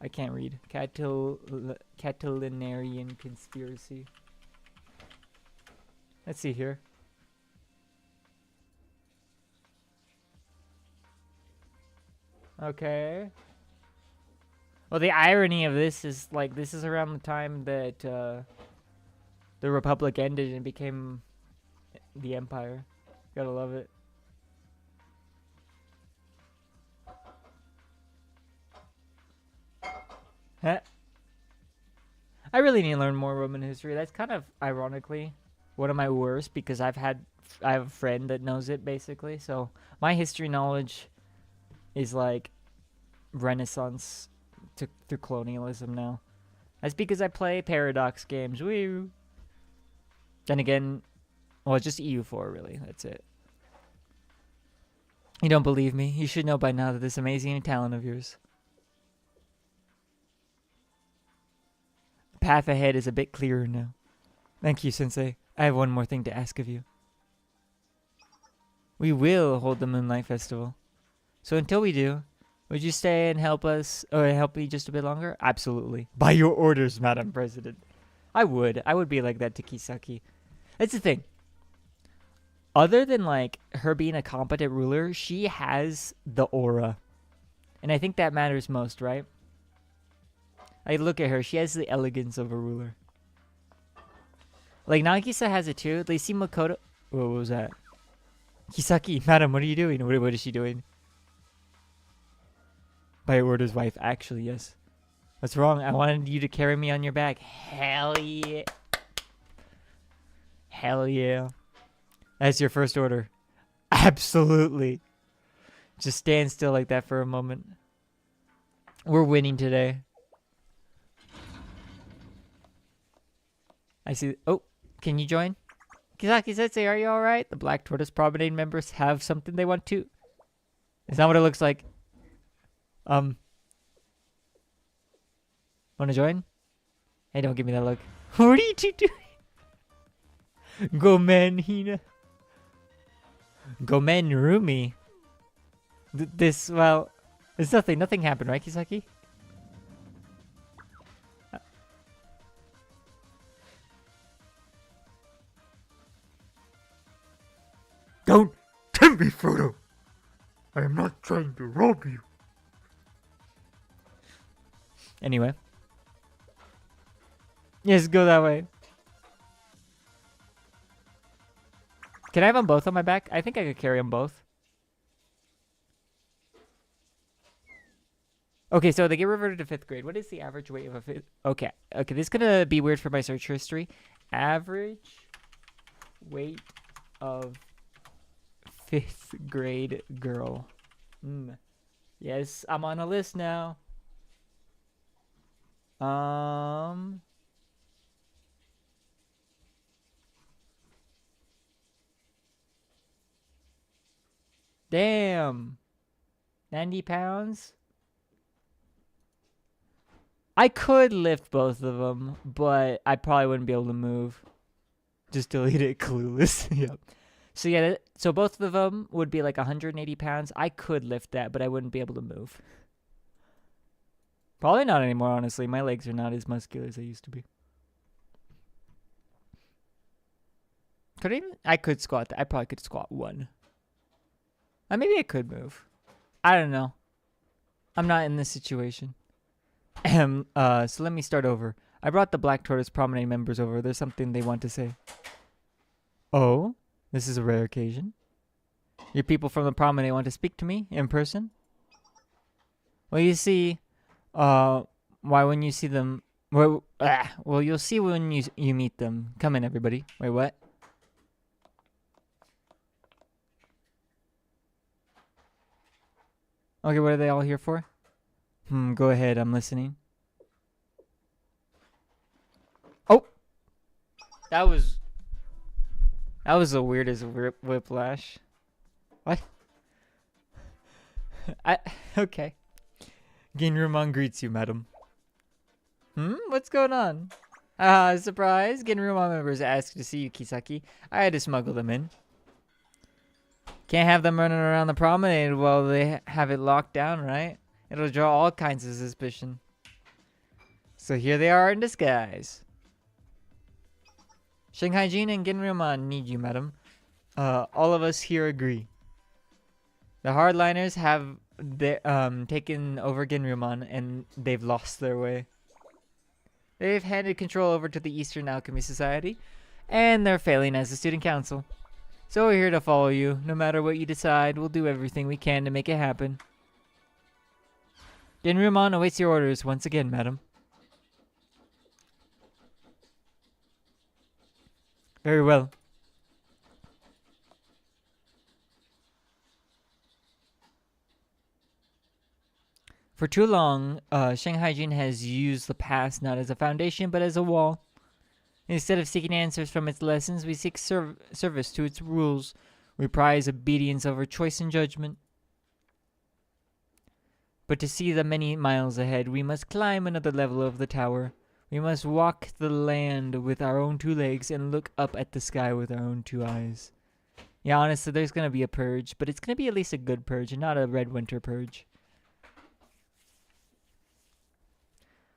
can't read. Catilinarian conspiracy. Let's see here. Okay. Well, the irony of this is, like, this is around the time that the Republic ended and became the Empire. Gotta love it. Huh? I really need to learn more Roman history. That's kind of, ironically, one of my worst, because I have a friend that knows it, basically. So my history knowledge is like Renaissance through colonialism now. That's because I play Paradox games. Woo. Then again, well, just EU4 really. That's it. You don't believe me? You should know by now that this amazing talent of yours. The path ahead is a bit clearer now. Thank you, Sensei. I have one more thing to ask of you. We will hold the Moonlight Festival. So until we do, would you stay and help us, or help me just a bit longer? Absolutely. By your orders, Madam President. I would be like that to Kisaki. That's the thing. Other than, like, her being a competent ruler, she has the aura. And I think that matters most, right? I look at her. She has the elegance of a ruler. Like, Nagisa has it too. They see Makoto. What was that? Kisaki, madam, what are you doing? What is she doing? By orders, wife. Actually, yes. What's wrong? I wanted you to carry me on your back. Hell yeah. Hell yeah. That's your first order. Absolutely. Just stand still like that for a moment. We're winning today. I see. Oh, can you join? Kisaki Sensei, are you alright? The Black Tortoise Promenade members have something they want to. It's not what it looks like. Wanna join? Hey, don't give me that look. What are you two doing? Go man, Hina. Gomen Rumi. Well, it's nothing. Nothing happened, right, Kisaki? Don't tempt me, Frodo. I am not trying to rob you. Anyway. Yes, go that way. Can I have them both on my back? I think I could carry them both. Okay, so they get reverted to 5th grade. What is the average weight of a 5th? Okay, this is gonna be weird for my search history. Average weight of 5th grade girl. Yes, I'm on a list now. Damn. 90 pounds? I could lift both of them, but I probably wouldn't be able to move. Just delete it, clueless. Yep. So yeah, so both of them would be like 180 pounds. I could lift that, but I wouldn't be able to move. Probably not anymore, honestly. My legs are not as muscular as they used to be. I could squat. I probably could squat 1. Maybe I could move. I don't know. I'm not in this situation. So let me start over. I brought the Black Tortoise Promenade members over. There's something they want to say. Oh, this is a rare occasion. Your people from the Promenade want to speak to me in person? Well, you see, why when you see them, well, you'll see when you meet them. Come in, everybody. Wait, what? Okay, what are they all here for? Go ahead, I'm listening. Oh! That was the weirdest whiplash. What? Okay. Ginrumon greets you, madam. What's going on? Surprise! Ginrumon members asked to see you, Kisaki. I had to smuggle them in. Can't have them running around the promenade while they have it locked down, right? It'll draw all kinds of suspicion. So here they are in disguise. Shanhaijing and Ginrumon need you, madam. All of us here agree. The hardliners have taken over Ginrumon and they've lost their way. They've handed control over to the Eastern Alchemy Society, and they're failing as a student council. So we're here to follow you. No matter what you decide, we'll do everything we can to make it happen. Ginrumon awaits your orders once again, madam. Very well. For too long, Shanhaijing has used the past not as a foundation, but as a wall. Instead of seeking answers from its lessons, we seek service to its rules. We prize obedience over choice and judgment. But to see the many miles ahead, we must climb another level of the tower. We must walk the land with our own 2 legs and look up at the sky with our own 2 eyes. Yeah, honestly, there's going to be a purge, but it's going to be at least a good purge and not a red winter purge.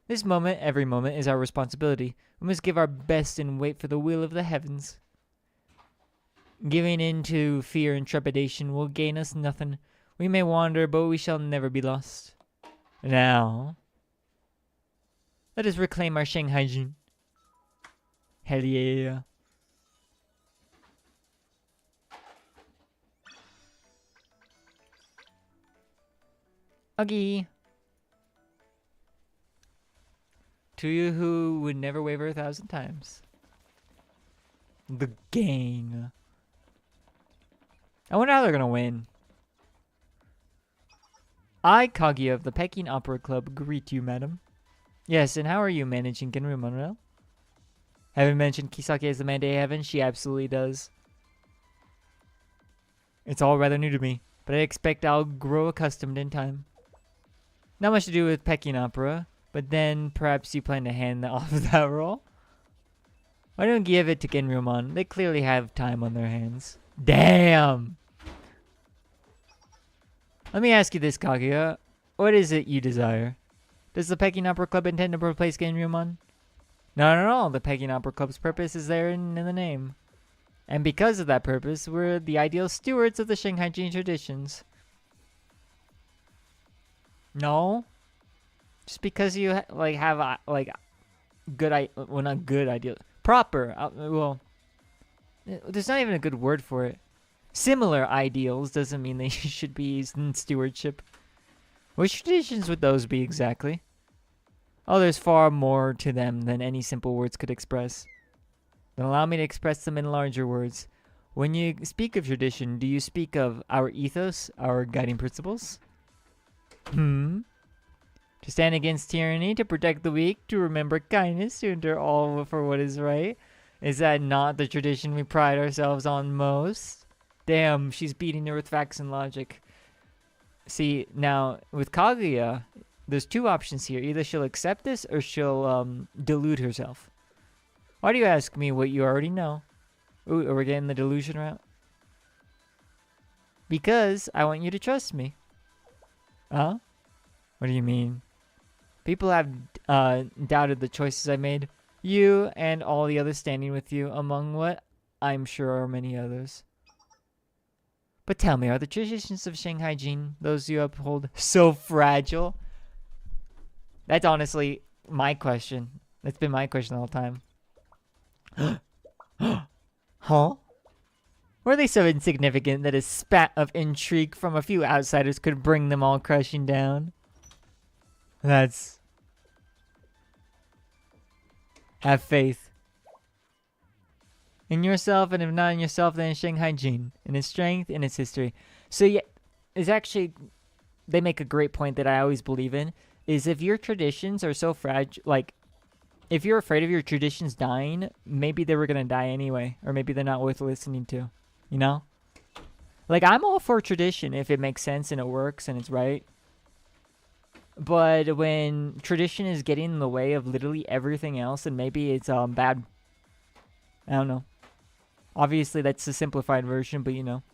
This moment, every moment, is our responsibility. We must give our best and wait for the will of the heavens. Giving in to fear and trepidation will gain us nothing. We may wander, but we shall never be lost. Now, let us reclaim our Shanhaijing. Hell yeah. Okay. To you who would never waver 1,000 times. The gang. I wonder how they're gonna win. I, Kaguya of the Peking Opera Club, greet you, madam. Yes, and how are you managing Ginrumon? Haven't mentioned Kisaki as the man to heaven? She absolutely does. It's all rather new to me, but I expect I'll grow accustomed in time. Not much to do with Peking Opera. But then, perhaps you plan to hand off that role? Why don't you give it to Ginrumon? They clearly have time on their hands. Damn! Let me ask you this, Kaguya. What is it you desire? Does the Peking Opera Club intend to replace Genryumon? No. The Peking Opera Club's purpose is there in the name. And because of that purpose, we're the ideal stewards of the Shanhaijing traditions. No? Just because you have good well, not good ideal, proper, well, there's not even a good word for it. Similar ideals doesn't mean they should be used in stewardship. Which traditions would those be exactly? Oh, there's far more to them than any simple words could express. Then allow me to express them in larger words. When you speak of tradition, do you speak of our ethos, our guiding principles? To stand against tyranny, to protect the weak, to remember kindness, to endure all for what is right. Is that not the tradition we pride ourselves on most? Damn, she's beating her with facts and logic. See, now, with Kaguya, there's two options here. Either she'll accept this, or she'll delude herself. Why do you ask me what you already know? Ooh, are we getting the delusion route? Because I want you to trust me. Huh? What do you mean? People have doubted the choices I made. You and all the others standing with you, among what I'm sure are many others. But tell me, are the traditions of Shanhaijing, those you uphold, so fragile? That's honestly my question. That's been my question the whole time. Huh? Were they so insignificant that a spat of intrigue from a few outsiders could bring them all crashing down? That's... Have faith. In yourself, and if not in yourself, then in Shanhaijing, in its strength, in its history. So yeah, it's actually... They make a great point that I always believe in, is if your traditions are so fragile, like, if you're afraid of your traditions dying, maybe they were gonna die anyway, or maybe they're not worth listening to, you know? Like, I'm all for tradition if it makes sense and it works and it's right. But when tradition is getting in the way of literally everything else, and maybe it's bad. I don't know. Obviously, that's the simplified version, but you know.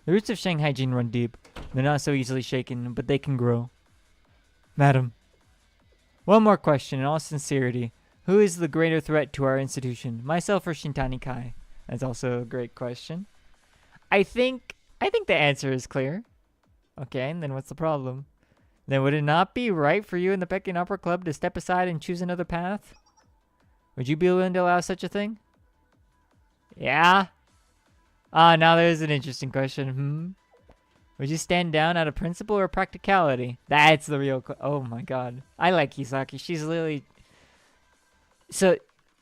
The roots of Shanhaijing run deep. They're not so easily shaken, but they can grow. Madam. One more question, in all sincerity. Who is the greater threat to our institution, myself or Shintani Kai? That's also a great question. I think the answer is clear. Okay, and then what's the problem? Then would it not be right for you and the Peking Opera Club to step aside and choose another path? Would you be willing to allow such a thing? Yeah? Now there's an interesting question. Would you stand down out of principle or practicality? That's the real oh my god. I like Kisaki. She's literally... So,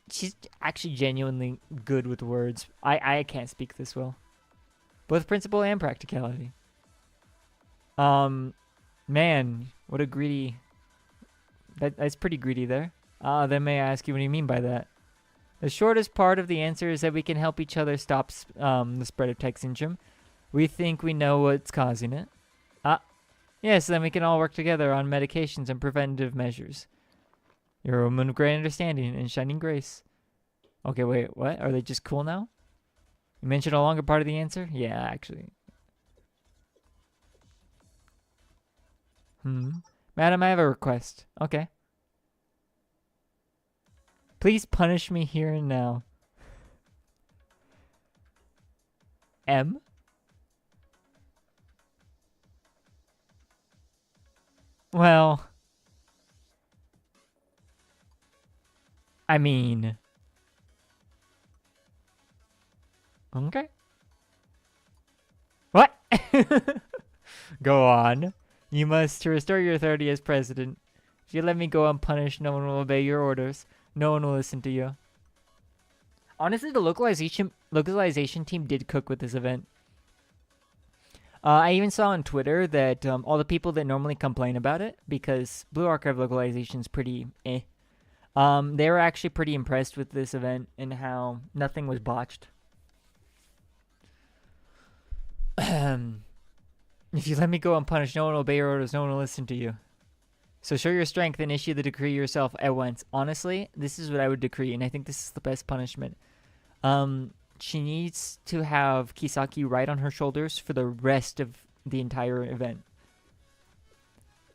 she's actually genuinely good with words. I can't speak this well. Both principle and practicality. Man, what a greedy... That's pretty greedy there. Then may I ask you what you mean by that? The shortest part of the answer is that we can help each other stop the spread of Tech syndrome. We think we know what's causing it. Yes, then we can all work together on medications and preventive measures. You're a woman of great understanding and shining grace. Okay, wait, what? Are they just cool now? You mentioned a longer part of the answer? Yeah, actually. Madam, I have a request. Okay. Please punish me here and now. M? Well... I mean... Okay. What? Go on. You must to restore your authority as president. If you let me go unpunished, no one will obey your orders. No one will listen to you. Honestly, the localization team did cook with this event. I even saw on Twitter that all the people that normally complain about it, because Blue Archive localization is pretty eh, they were actually pretty impressed with this event and how nothing was botched. If you let me go unpunished, no one will obey your orders, no one will listen to you. So show your strength and issue the decree yourself at once. Honestly, this is what I would decree, and I think this is the best punishment. She needs to have Kisaki right on her shoulders for the rest of the entire event.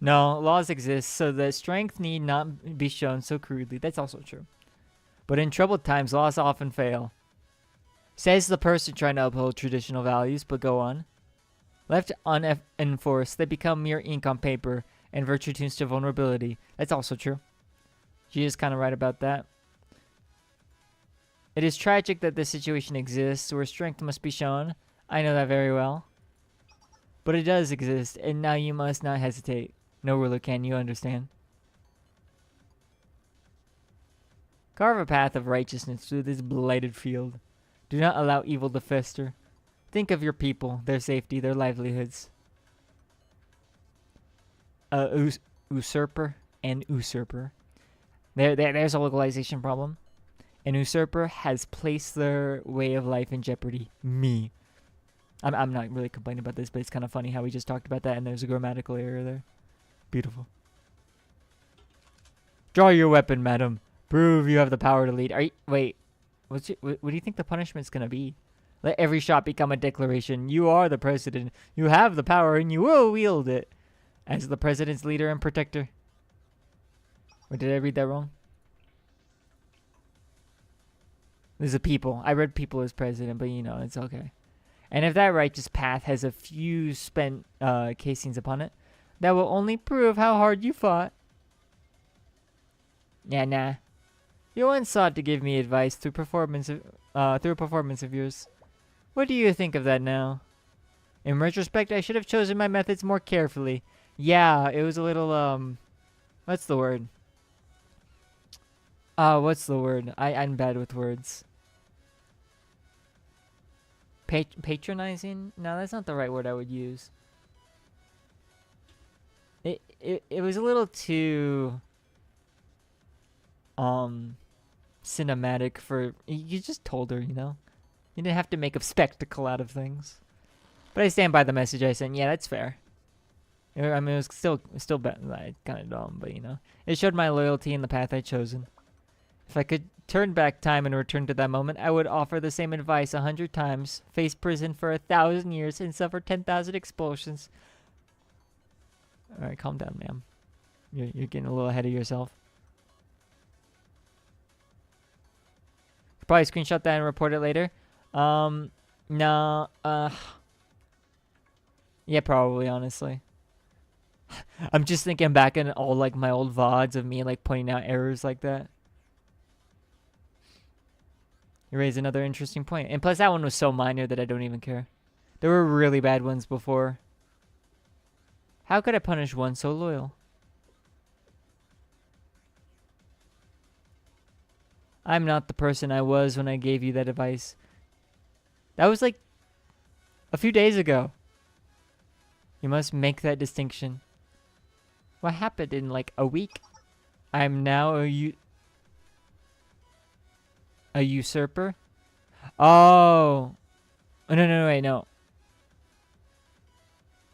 No, laws exist so that strength need not be shown so crudely. That's also true. But in troubled times, laws often fail. Says the person trying to uphold traditional values, but go on. Left unenforced, they become mere ink on paper, and virtue tunes to vulnerability. That's also true. She is kind of right about that. It is tragic that this situation exists where strength must be shown. I know that very well. But it does exist, and now you must not hesitate. No ruler can, you understand? Carve a path of righteousness through this blighted field. Do not allow evil to fester. Think of your people, their safety, their livelihoods. Usurper and usurper. There's a localization problem. An usurper has placed their way of life in jeopardy. Me. I'm not really complaining about this, but it's kind of funny how we just talked about that and there's a grammatical error there. Beautiful. Draw your weapon, madam. Prove you have the power to lead. Wait. What do you think the punishment's gonna be? Let every shot become a declaration. You are the president. You have the power and you will wield it. As the president's leader and protector. Or did I read that wrong? There's a people. I read people as president, but you know, it's okay. And if that righteous path has a few spent casings upon it, that will only prove how hard you fought. Yeah, nah. You once sought to give me advice through a performance of yours. What do you think of that now? In retrospect, I should have chosen my methods more carefully. Yeah, it was a little, what's the word? What's the word? I'm bad with words. Patronizing? No, that's not the right word I would use. It was a little too cinematic for you just told her, you know? You didn't have to make a spectacle out of things. But I stand by the message I sent. Yeah, that's fair. I mean, it was still kind of dumb, but you know. It showed my loyalty in the path I'd chosen. If I could turn back time and return to that moment, I would offer the same advice 100 times, face prison for 1,000 years, and suffer 10,000 expulsions. Alright, calm down, ma'am. You're getting a little ahead of yourself. Probably screenshot that and report it later. No, yeah, probably, honestly. I'm just thinking back in all, like, my old VODs of me, like, pointing out errors like that. You raise another interesting point. And plus, that one was so minor that I don't even care. There were really bad ones before. How could I punish one so loyal? I'm not the person I was when I gave you that advice. That was like a few days ago. You must make that distinction. What happened in like a week? I'm now a usurper? Oh. Oh, no, wait, no.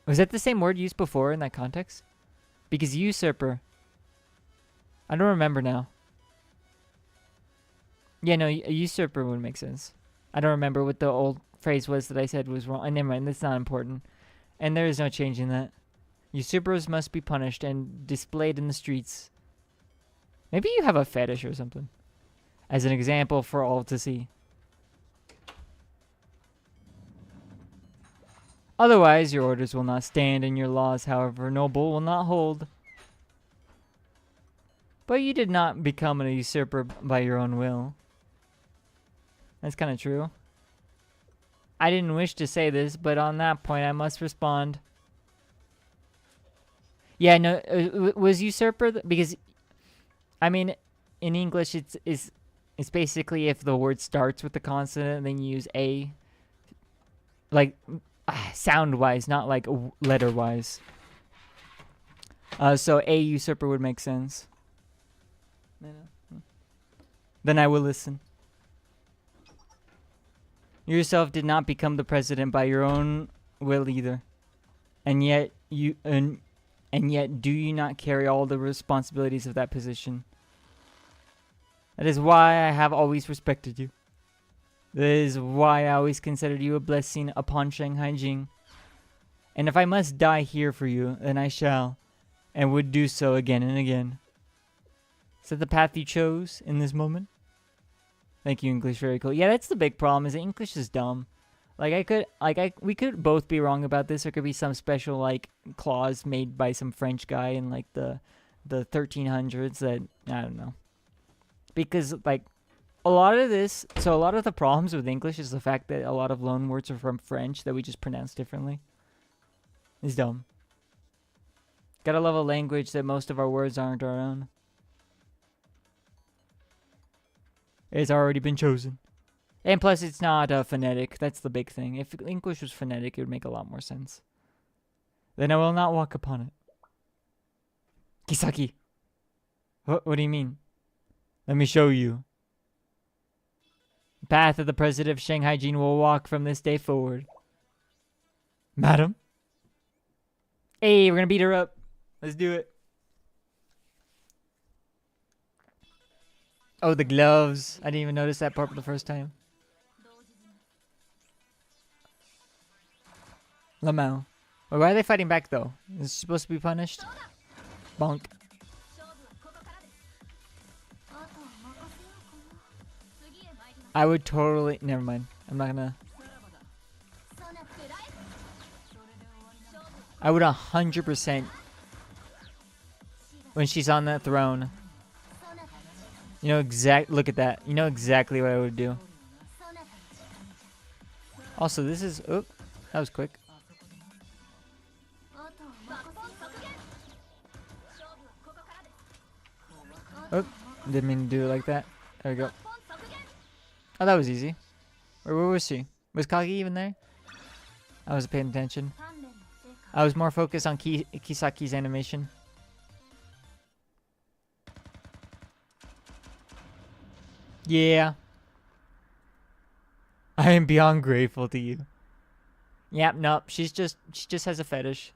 Was that the same word used before in that context? Because usurper. I don't remember now. Yeah, no, a usurper would make sense. I don't remember what the old phrase was that I said was wrong. Never mind, that's not important. And there is no changing that. Usurpers must be punished and displayed in the streets. Maybe you have a fetish or something. As an example for all to see. Otherwise, your orders will not stand, and your laws, however noble, will not hold. But you did not become a usurper by your own will. That's kind of true. I didn't wish to say this, but on that point I must respond. Yeah, no, was usurper because, I mean, in English it's basically if the word starts with the consonant, then you use a, like sound-wise, not like letter-wise. So a usurper would make sense. Then I will listen. You yourself did not become the president by your own will either. And yet do you not carry all the responsibilities of that position? That is why I have always respected you. That is why I always considered you a blessing upon Shanhaijing. And if I must die here for you, then I shall, and would do so again and again. Is that the path you chose in this moment? Thank you, English. Very cool. Yeah, that's the big problem. Is that English is dumb. Like we could both be wrong about this. There could be some special like clause made by some French guy in like the 1300s that I don't know. Because like a lot of this, so a lot of the problems with English is the fact that a lot of loan words are from French that we just pronounce differently. It's dumb. Gotta love a language that most of our words aren't our own. It's already been chosen. And plus, it's not phonetic. That's the big thing. If English was phonetic, it would make a lot more sense. Then I will not walk upon it. Kisaki. What do you mean? Let me show you. The path of the president of Shanhaijing will walk from this day forward. Madam? Hey, we're gonna beat her up. Let's do it. Oh, the gloves. I didn't even notice that part for the first time. Lamau. Wait, why are they fighting back though? Is she supposed to be punished? Bonk. I would totally... Never mind. I'm not gonna... I would 100%... When she's on that throne... You know look at that. You know exactly what I would do. Also, this is... Oop. That was quick. Oop. Didn't mean to do it like that. There we go. Oh, that was easy. Where was she? Was Kagi even there? I wasn't paying attention. I was more focused on Kisaki's animation. Yeah. I am beyond grateful to you. Yep, nope. She just has a fetish.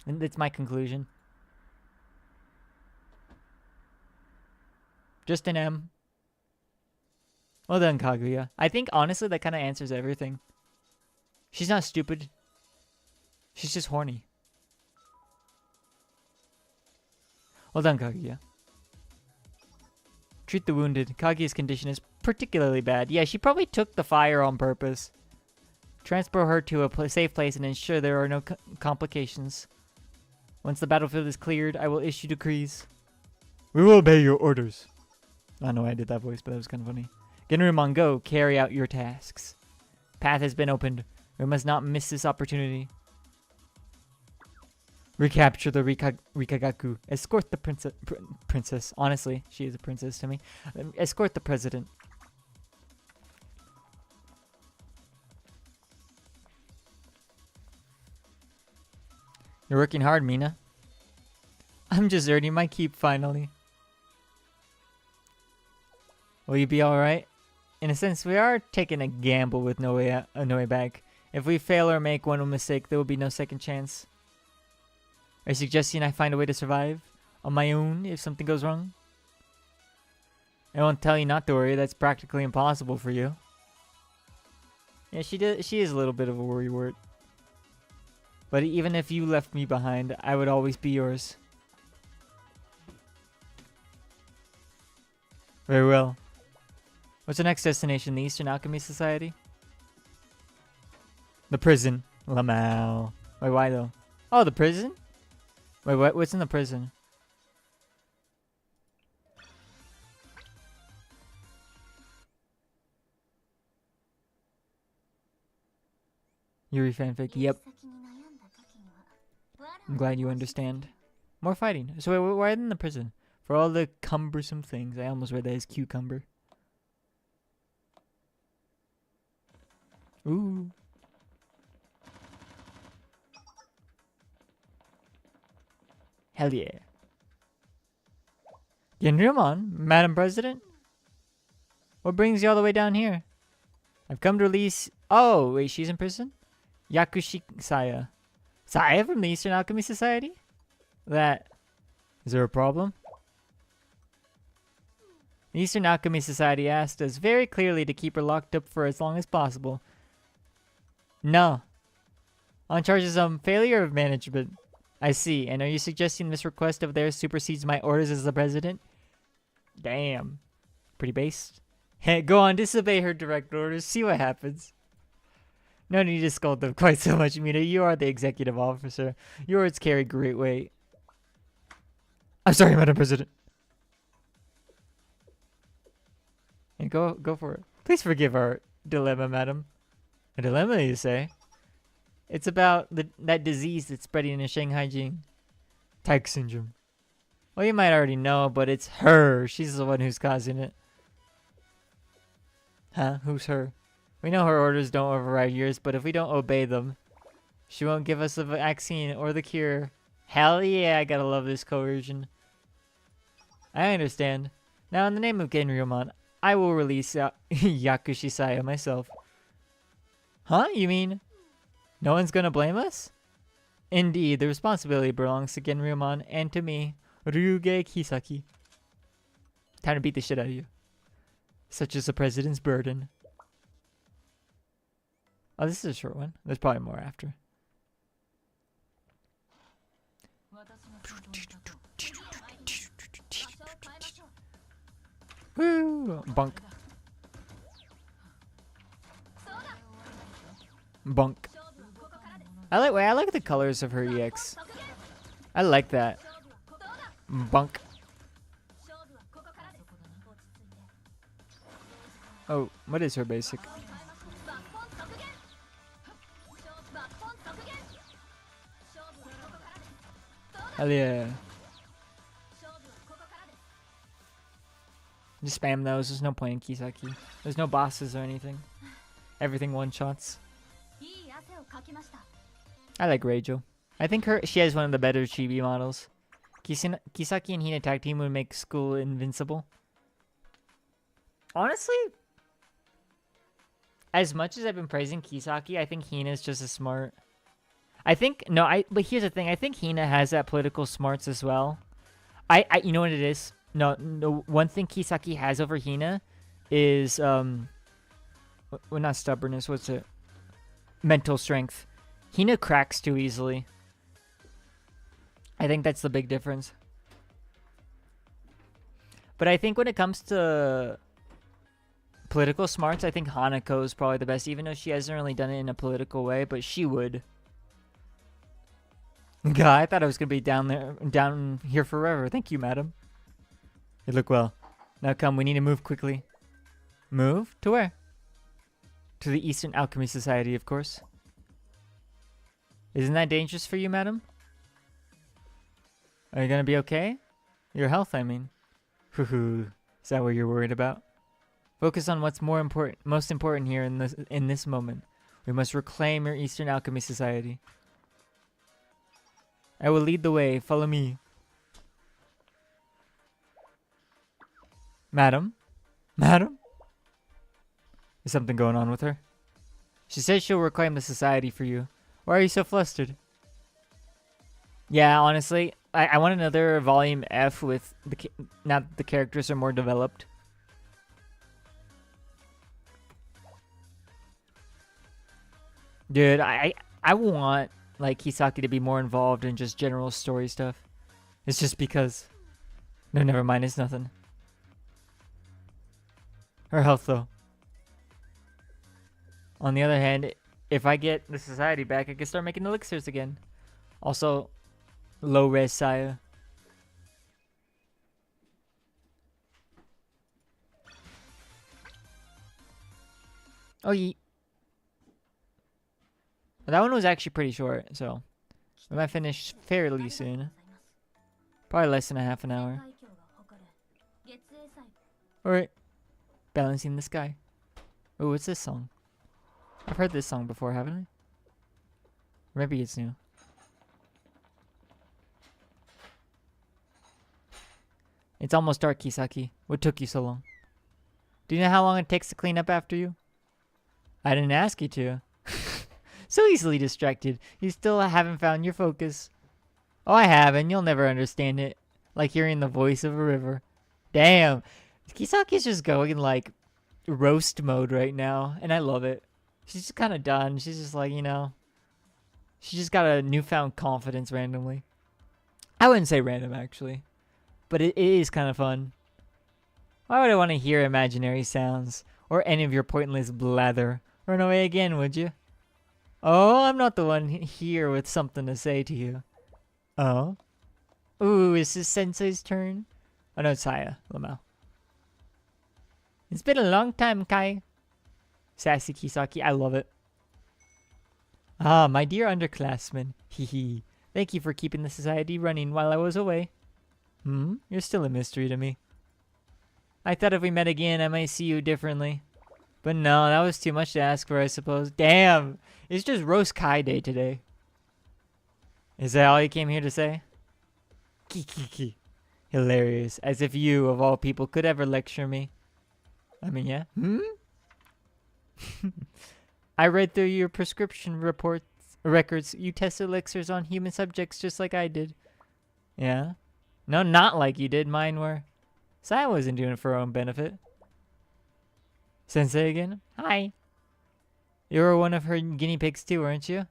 And that's my conclusion. Just an M. Well done, Kaguya. I think, honestly, that kind of answers everything. She's not stupid. She's just horny. Well done, Kaguya. Treat the wounded. Kaguya's condition is particularly bad. Yeah, she probably took the fire on purpose. Transport her to a safe place and ensure there are no complications. Once the battlefield is cleared, I will issue decrees. We will obey your orders. I know I did that voice, but that was kind of funny. Genrumon, go. Carry out your tasks. Path has been opened. We must not miss this opportunity. Recapture the Rikagaku. Escort the princess. Honestly, she is a princess to me. Escort the president. You're working hard, Mina. I'm just earning my keep finally. Will you be alright? In a sense, we are taking a gamble with no way out, no way back. If we fail or make one mistake, there will be no second chance. Are you suggesting I find a way to survive on my own if something goes wrong? I won't tell you not to worry. That's practically impossible for you. Yeah, she is a little bit of a worrywart. But even if you left me behind, I would always be yours. Very well. What's the next destination? The Eastern Alchemy Society? The prison. Lamau. Wait, why though? Oh, the prison? Wait, what? What's in the prison? Yuri fanfic. Yep. I'm glad you understand. More fighting. So wait, why in the prison? For all the cumbersome things. I almost read that as cucumber. Ooh. Hell yeah. Genrumon, Madam President? What brings you all the way down here? I've come to release... Oh, wait, she's in prison? Yakushi Saya. Saya from the Eastern Alchemy Society? That... Is there a problem? The Eastern Alchemy Society asked us very clearly to keep her locked up for as long as possible. No. On charges of failure of management. I see. And are you suggesting this request of theirs supersedes my orders as the president? Damn. Pretty based. Hey, go on, disobey her direct orders. See what happens. No need to scold them quite so much, Mina. You are the executive officer. Your words carry great weight. I'm sorry, Madam President. And go for it. Please forgive our dilemma, madam. A dilemma, you say? It's about that disease that's spreading in Shanhaijing. Tyke syndrome. Well, you might already know, but it's her. She's the one who's causing it. Huh? Who's her? We know her orders don't override yours, but if we don't obey them, she won't give us the vaccine or the cure. Hell yeah, I gotta love this coercion. I understand. Now, in the name of Genryomon, I will release Yakushisaya myself. Huh? You mean no one's gonna blame us? Indeed, the responsibility belongs to Genryomon and to me, Ryuge Kisaki. Time to beat the shit out of you. Such is the president's burden. Oh, this is a short one. There's probably more after. Woo! Bunk. Bunk. I like the colors of her EX. I like that. Bunk. Oh, what is her basic? Hell yeah. Just spam those. There's no point in Kisaki. There's no bosses or anything. Everything one-shots. I like Reijo. I think she has one of the better chibi models. Kisaki and Hina tag team would make school invincible. Honestly, as much as I've been praising Kisaki, I think Hina's just as smart. But here's the thing. I think Hina has that political smarts as well. You know what it is? No, one thing Kisaki has over Hina is, well, not stubbornness, what's it? Mental strength. Hina cracks too easily. I think that's the big difference. But I think when it comes to political smarts, I think Hanako is probably the best, even though she hasn't really done it in a political way, but she would. God, I thought I was going to be down here forever. Thank you, madam. You look well. Now come, we need to move quickly. Move? To where? To the Eastern Alchemy Society, of course. Isn't that dangerous for you, madam? Are you going to be okay? Your health, I mean. Hoo-hoo. Is that what you're worried about? Focus on what's most important here in this moment. We must reclaim your Eastern Alchemy Society. I will lead the way. Follow me. Madam? Madam? Is something going on with her? She says she'll reclaim the society for you. Why are you so flustered? Yeah, honestly, I want another volume F with now that the characters are more developed. Dude, I want like Kisaki to be more involved in just general story stuff. It's just because. No, never mind. It's nothing. Her health, though. On the other hand, if I get the society back, I can start making elixirs again. Also, low res Saya. Oh, that one was actually pretty short, so we might finish fairly soon. Probably less than a half an hour. Alright. Balancing the Sky. Oh, what's this song? I've heard this song before, haven't I? Maybe it's new. It's almost dark, Kisaki. What took you so long? Do you know how long it takes to clean up after you? I didn't ask you to. So easily distracted. You still haven't found your focus. Oh, I have, and you'll never understand it. Like hearing the voice of a river. Damn. Kisaki's just going like roast mode right now, and I love it. She's just kind of done. She's just like, you know. She just got a newfound confidence randomly. I wouldn't say random, actually. But it is kind of fun. Why would I want to hear imaginary sounds? Or any of your pointless blather? Run away again, would you? Oh, I'm not the one here with something to say to you. Oh? Ooh, is this Sensei's turn? Oh no, it's Saya, Lamau. It's been a long time, Kai. Sassy Kisaki, I love it. Ah, my dear underclassmen. Hee. Thank you for keeping the society running while I was away. You're still a mystery to me. I thought if we met again, I might see you differently. But no, that was too much to ask for, I suppose. Damn! It's just Roast Kai Day today. Is that all you came here to say? Kiki. Hilarious. As if you, of all people, could ever lecture me. I mean, yeah. I read through your prescription records. You test elixirs on human subjects just like I did. Yeah? No, not like you did. Mine were. Saya wasn't doing it for her own benefit. Sensei again? Hi. You were one of her guinea pigs too, weren't you?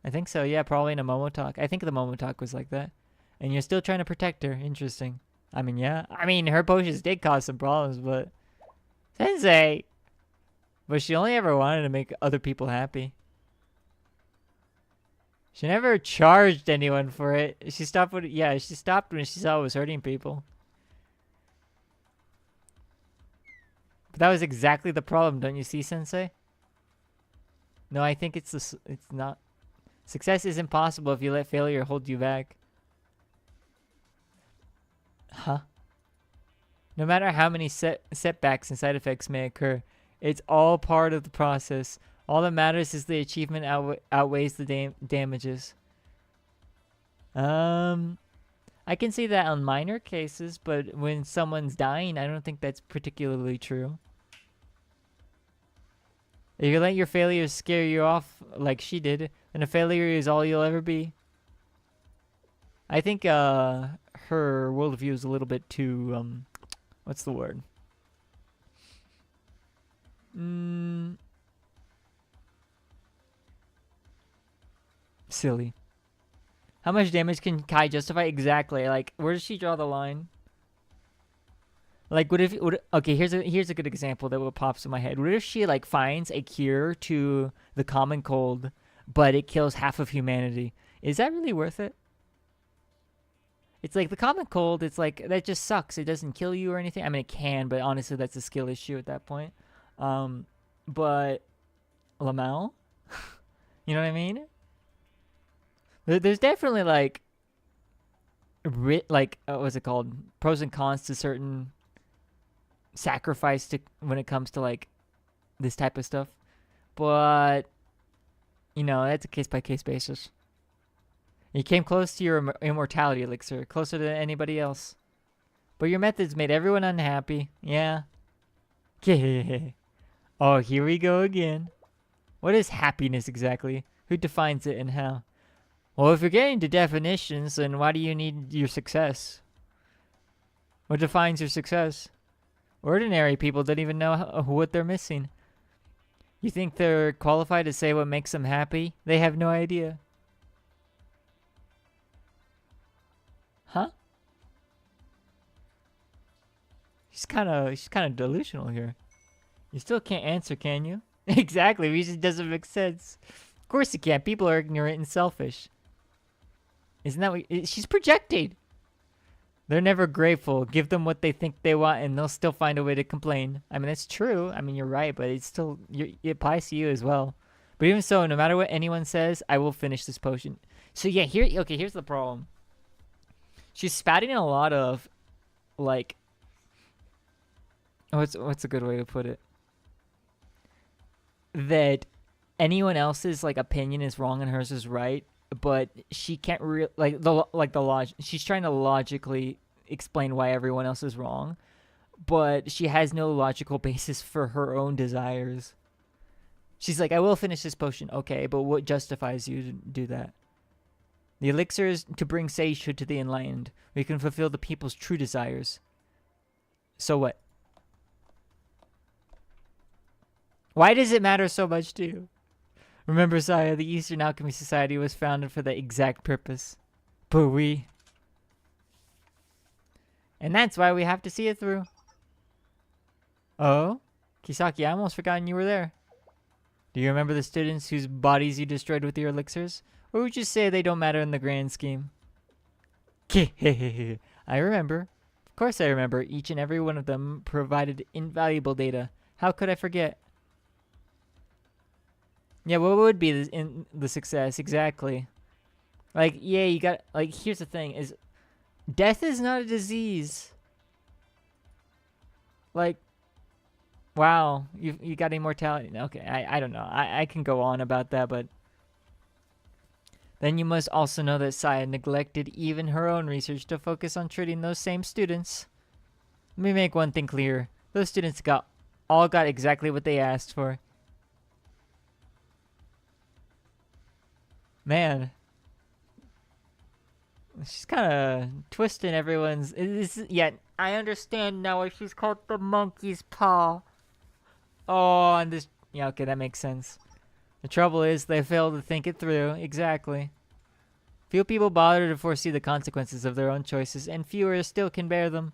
I think so, yeah, probably in a Momotalk. I think the Momotalk was like that. And you're still trying to protect her. Interesting. I mean, yeah. I mean, her potions did cause some problems, but... Sensei! But she only ever wanted to make other people happy. She never charged anyone for it. She stopped when... Yeah, she stopped when she saw it was hurting people. But that was exactly the problem, don't you see, Sensei? No, I think it's not. Success isn't possible if you let failure hold you back. Huh? No matter how many setbacks and side effects may occur, it's all part of the process. All that matters is the achievement outweighs the damages. I can see that on minor cases, but when someone's dying, I don't think that's particularly true. If you let your failures scare you off like she did, then a failure is all you'll ever be. I think her worldview is a little bit too, what's the word? Silly. How much damage can Kai justify? Exactly. Like, where does she draw the line? Like, okay, here's a good example that what pops in my head. What if she like finds a cure to the common cold, but it kills half of humanity? Is that really worth it? It's like the common cold. It's like that just sucks. It doesn't kill you or anything. I mean, it can, but honestly, that's a skill issue at that point. But Lamel, you know what I mean? There's definitely like what's it called? Pros and cons to certain sacrifice to when it comes to like this type of stuff, but you know, that's a case by case basis. You came close to your immortality elixir, closer than anybody else, but your methods made everyone unhappy. Yeah. Oh, here we go again. What is happiness exactly? Who defines it and how? Well, if you're getting to definitions, then why do you need your success? What defines your success? Ordinary people don't even know what they're missing. You think they're qualified to say what makes them happy? They have no idea. Huh? She's kind of delusional here. You still can't answer, can you? Exactly. It just doesn't make sense. Of course you can't. People are ignorant and selfish. Isn't that what... She's projecting. They're never grateful. Give them what they think they want and they'll still find a way to complain. I mean, that's true. I mean, you're right, but it's still... it applies to you as well. But even so, no matter what anyone says, I will finish this potion. So yeah, here's the problem. She's spatting a lot of, like... What's a good way to put it? That anyone else's, like, opinion is wrong and hers is right. But she can't she's trying to logically explain why everyone else is wrong, but she has no logical basis for her own desires. She's like, I will finish this potion. Okay, but what justifies you to do that? The elixir is to bring sagehood to the enlightened. We can fulfill the people's true desires. So what? Why does it matter so much to you? Remember, Saya, the Eastern Alchemy Society was founded for that exact purpose. But we... And that's why we have to see it through. Oh? Kisaki, I almost forgotten you were there. Do you remember the students whose bodies you destroyed with your elixirs? Or would you say they don't matter in the grand scheme? I remember. Of course I remember. Each and every one of them provided invaluable data. How could I forget? Yeah, what would be the success? Exactly. Like, yeah, you got... Like, here's the thing, is... Death is not a disease. Like... Wow, you got immortality. Okay, I don't know. I can go on about that, but... Then you must also know that Saya neglected even her own research to focus on treating those same students. Let me make one thing clear. Those students all got exactly what they asked for. Man. She's kind of twisting everyone's... Yeah, I understand now why she's called the monkey's paw. Oh, and this... Yeah, okay, that makes sense. The trouble is, they fail to think it through. Exactly. Few people bother to foresee the consequences of their own choices, and fewer still can bear them.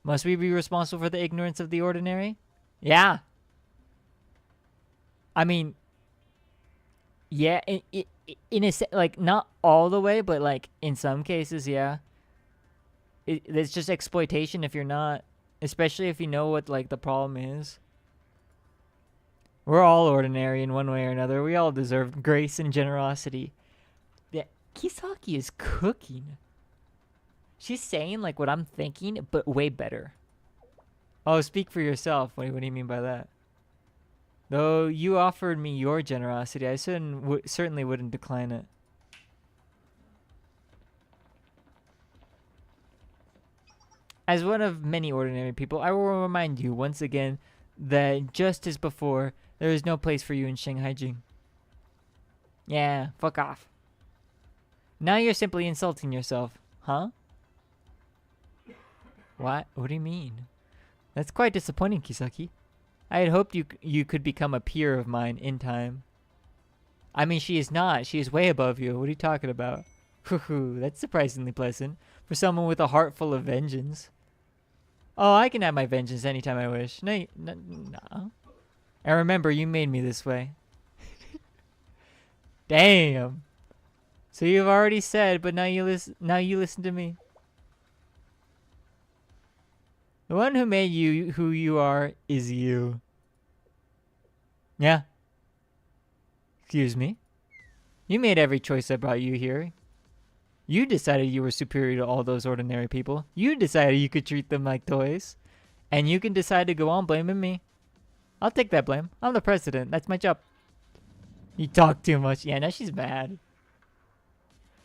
Must we be responsible for the ignorance of the ordinary? Yeah. I mean... Yeah, in a like, not all the way, but like in some cases, yeah. It's just exploitation if you're not, especially if you know what like the problem is. We're all ordinary in one way or another. We all deserve grace and generosity. Yeah, Kisaki is cooking. She's saying like what I'm thinking, but way better. Oh, speak for yourself. What do you mean by that? Though you offered me your generosity, I certainly wouldn't decline it. As one of many ordinary people, I will remind you once again that just as before, there is no place for you in Shanhaijing. Yeah, fuck off. Now you're simply insulting yourself, huh? What? What do you mean? That's quite disappointing, Kisaki. I had hoped you could become a peer of mine in time. I mean, she is not. She is way above you. What are you talking about? Hoo, that's surprisingly pleasant for someone with a heart full of vengeance. Oh, I can have my vengeance anytime I wish. No. And remember, you made me this way. Damn. So you've already said, but now you listen to me. The one who made you who you are is you. Yeah. Excuse me? You made every choice that brought you here. You decided you were superior to all those ordinary people. You decided you could treat them like toys. And you can decide to go on blaming me. I'll take that blame. I'm the president. That's my job. You talk too much. Yeah, now she's mad.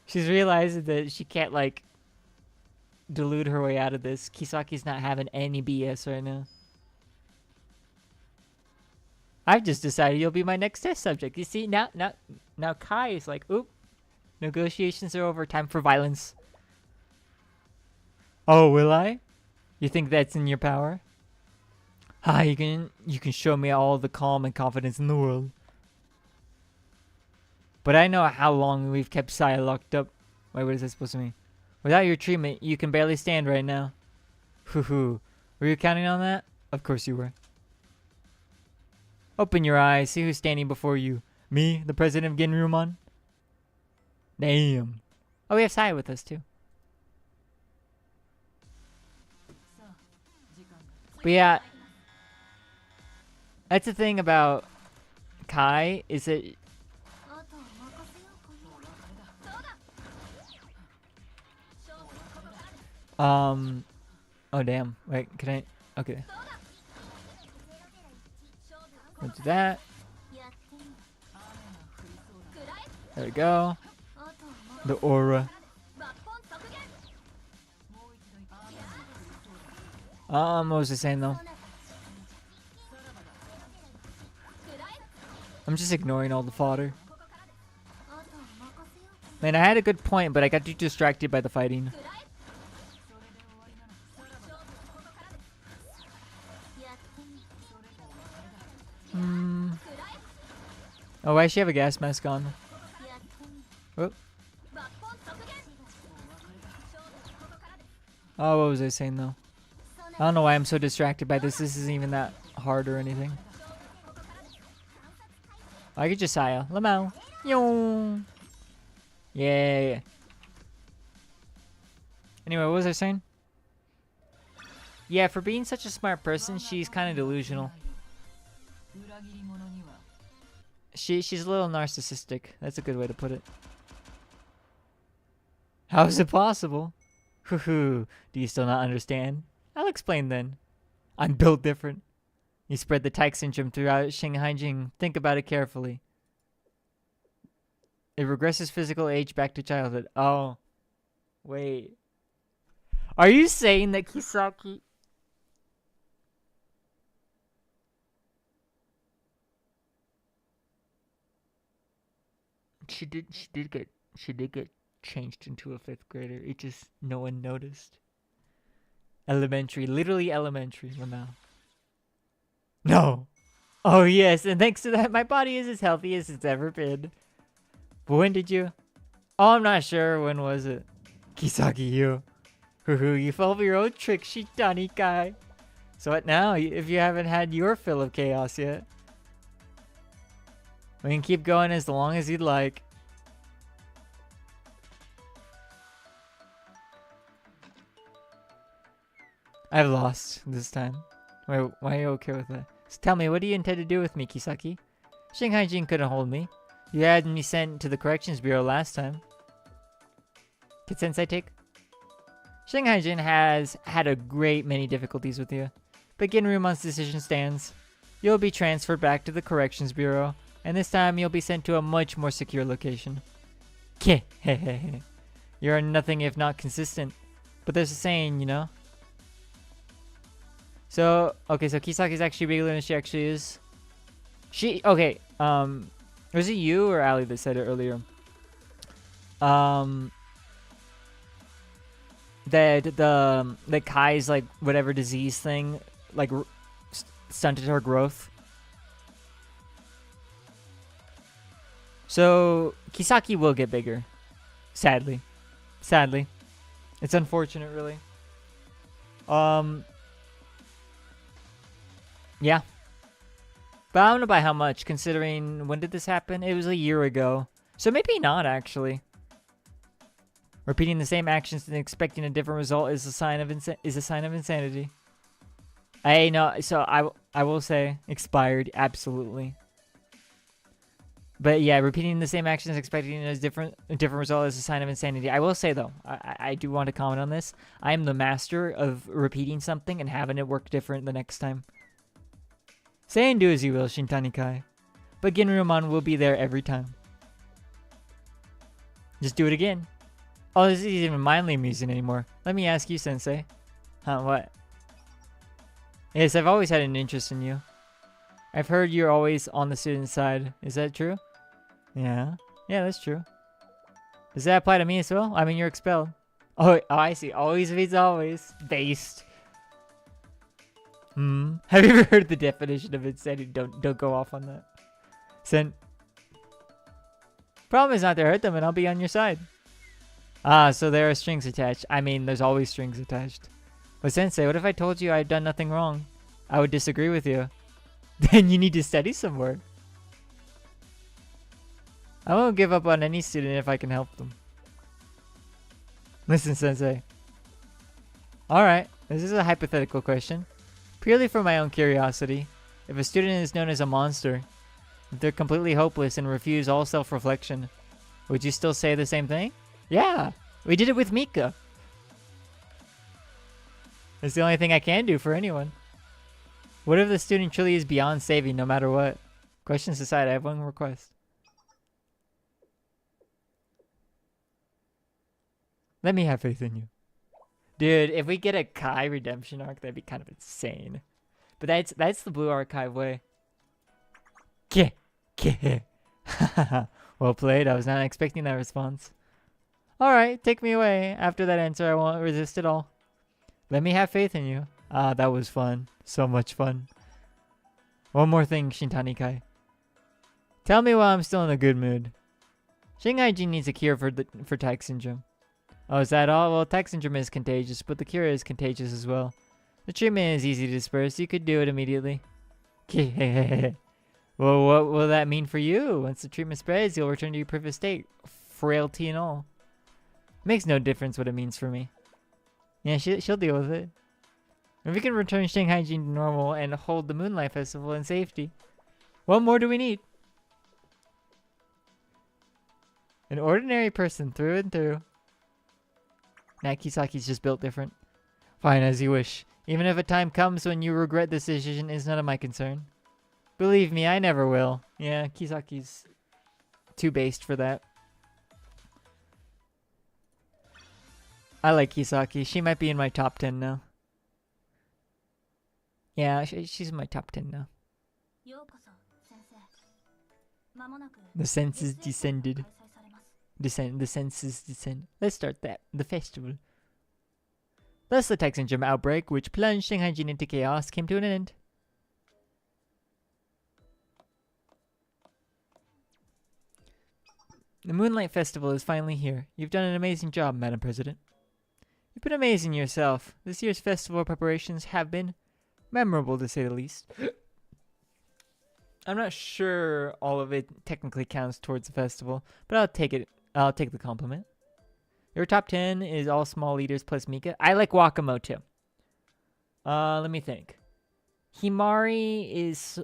She's realizing that she can't, like... delude her way out of this. Kisaki's not having any BS right now. I've just decided you'll be my next test subject. You see, now Kai is like, oop, negotiations are over. Time for violence. Oh, will I? You think that's in your power? Ah, you can show me all the calm and confidence in the world. But I know how long we've kept Saya locked up. Wait, what is that supposed to mean? Without your treatment, you can barely stand right now. Hoo. Were you counting on that? Of course you were. Open your eyes. See who's standing before you. Me, the president of Genryuman? Damn. Oh, we have Saya with us, too. But yeah. That's the thing about Kai, is that... Oh damn. Wait, can I... Okay. Let's do that. There we go. The aura. What was I saying though? I'm just ignoring all the fodder. Man, I had a good point, but I got too distracted by the fighting. Oh, why does she have a gas mask on? Oh. Oh, what was I saying though? I don't know why I'm so distracted by this. This isn't even that hard or anything. I could just Saya. Lamau. Yo. Yeah. Anyway, what was I saying? Yeah, for being such a smart person, she's kind of delusional. She's a little narcissistic. That's a good way to put it. How is it possible? Hoo-hoo. Do you still not understand? I'll explain then. I'm built different. You spread the type syndrome throughout Shanhaijing. Think about it carefully. It regresses physical age back to childhood. Oh. Wait. Are you saying that Kisaki... She did get changed into a 5th grader. It just no one noticed. Elementary, literally elementary, Lamau. No. Oh yes, and thanks to that, my body is as healthy as it's ever been. But when did you? Oh, I'm not sure. When was it? Kisaki, you. Hoo-hoo, you fell for your own trick, Shitanikai. So what now, if you haven't had your fill of chaos yet? We can keep going as long as you'd like. I've lost this time. Wait, why are you okay with that? So tell me, what do you intend to do with me, Kisaki? Shanhaijing couldn't hold me. You had me sent to the corrections bureau last time. Could Sensei take? Shanhaijing has had a great many difficulties with you, but Ginryumon's decision stands. You'll be transferred back to the corrections bureau, and this time you'll be sent to a much more secure location. You're nothing if not consistent, but there's a saying, you know? So, okay, so Kisaki's actually bigger than she actually is. Okay, was it you or Ali that said it earlier? That Kai's, like, whatever disease thing, like, stunted her growth. So, Kisaki will get bigger. Sadly. Sadly. It's unfortunate, really. Yeah. But I don't know by how much, considering when did this happen? It was a year ago. So maybe not, actually. Repeating the same actions and expecting a different result is a sign of insanity. I know, so I will say expired, absolutely. But yeah, repeating the same actions expecting a different result is a sign of insanity. I will say though, I do want to comment on this. I am the master of repeating something and having it work different the next time. Say and do as you will, Shintanikai. But Ginryumon will be there every time. Just do it again. Oh, this isn't even mildly amusing anymore. Let me ask you, Sensei. Huh, what? Yes, I've always had an interest in you. I've heard you're always on the student side. Is that true? Yeah. Yeah, that's true. Does that apply to me as well? I mean, you're expelled. Oh, I see. Always means always. Based. Have you ever heard the definition of insanity? Don't go off on that. Problem is not to hurt them and I'll be on your side. Ah, so there are strings attached. I mean, there's always strings attached. But Sensei, what if I told you I'd done nothing wrong? I would disagree with you. Then you need to study some more. I won't give up on any student if I can help them. Listen, Sensei. Alright, this is a hypothetical question. Purely for my own curiosity, if a student is known as a monster, if they're completely hopeless and refuse all self-reflection, would you still say the same thing? Yeah, we did it with Mika. It's the only thing I can do for anyone. What if the student truly is beyond saving no matter what? Questions aside, I have one request. Let me have faith in you. Dude, if we get a Kai redemption arc, that'd be kind of insane. But that's the Blue Archive way. Well played. I was not expecting that response. Alright, take me away. After that answer, I won't resist at all. Let me have faith in you. Ah, that was fun. So much fun. One more thing, Shintanikai. Tell me while I'm still in a good mood. Shanhaijing needs a cure for type syndrome. Oh, is that all? Well, type syndrome is contagious, but the cure is contagious as well. The treatment is easy to disperse. You could do it immediately. Well, what will that mean for you? Once the treatment spreads, you'll return to your previous state, frailty and all. Makes no difference what it means for me. Yeah, she'll deal with it. If we can return Shanhaijing to normal and hold the Moonlight Festival in safety, what more do we need? An ordinary person through and through. Nah, Kisaki's just built different. Fine, as you wish. Even if a time comes when you regret this decision, is none of my concern. Believe me, I never will. Yeah, Kisaki's too based for that. I like Kisaki. She might be in my top 10 now. Yeah, she's in my top 10 now. The senses descended. The senses descend. Let's start that. The festival. Thus the type syndrome outbreak, which plunged Shanhaijing into chaos, came to an end. The Moonlight Festival is finally here. You've done an amazing job, Madam President. You've been amazing yourself. This year's festival preparations have been memorable, to say the least. I'm not sure all of it technically counts towards the festival, but I'll take it. I'll take the compliment. Your top 10 is all small leaders plus Mika. I like Wakamo too. Let me think. Himari is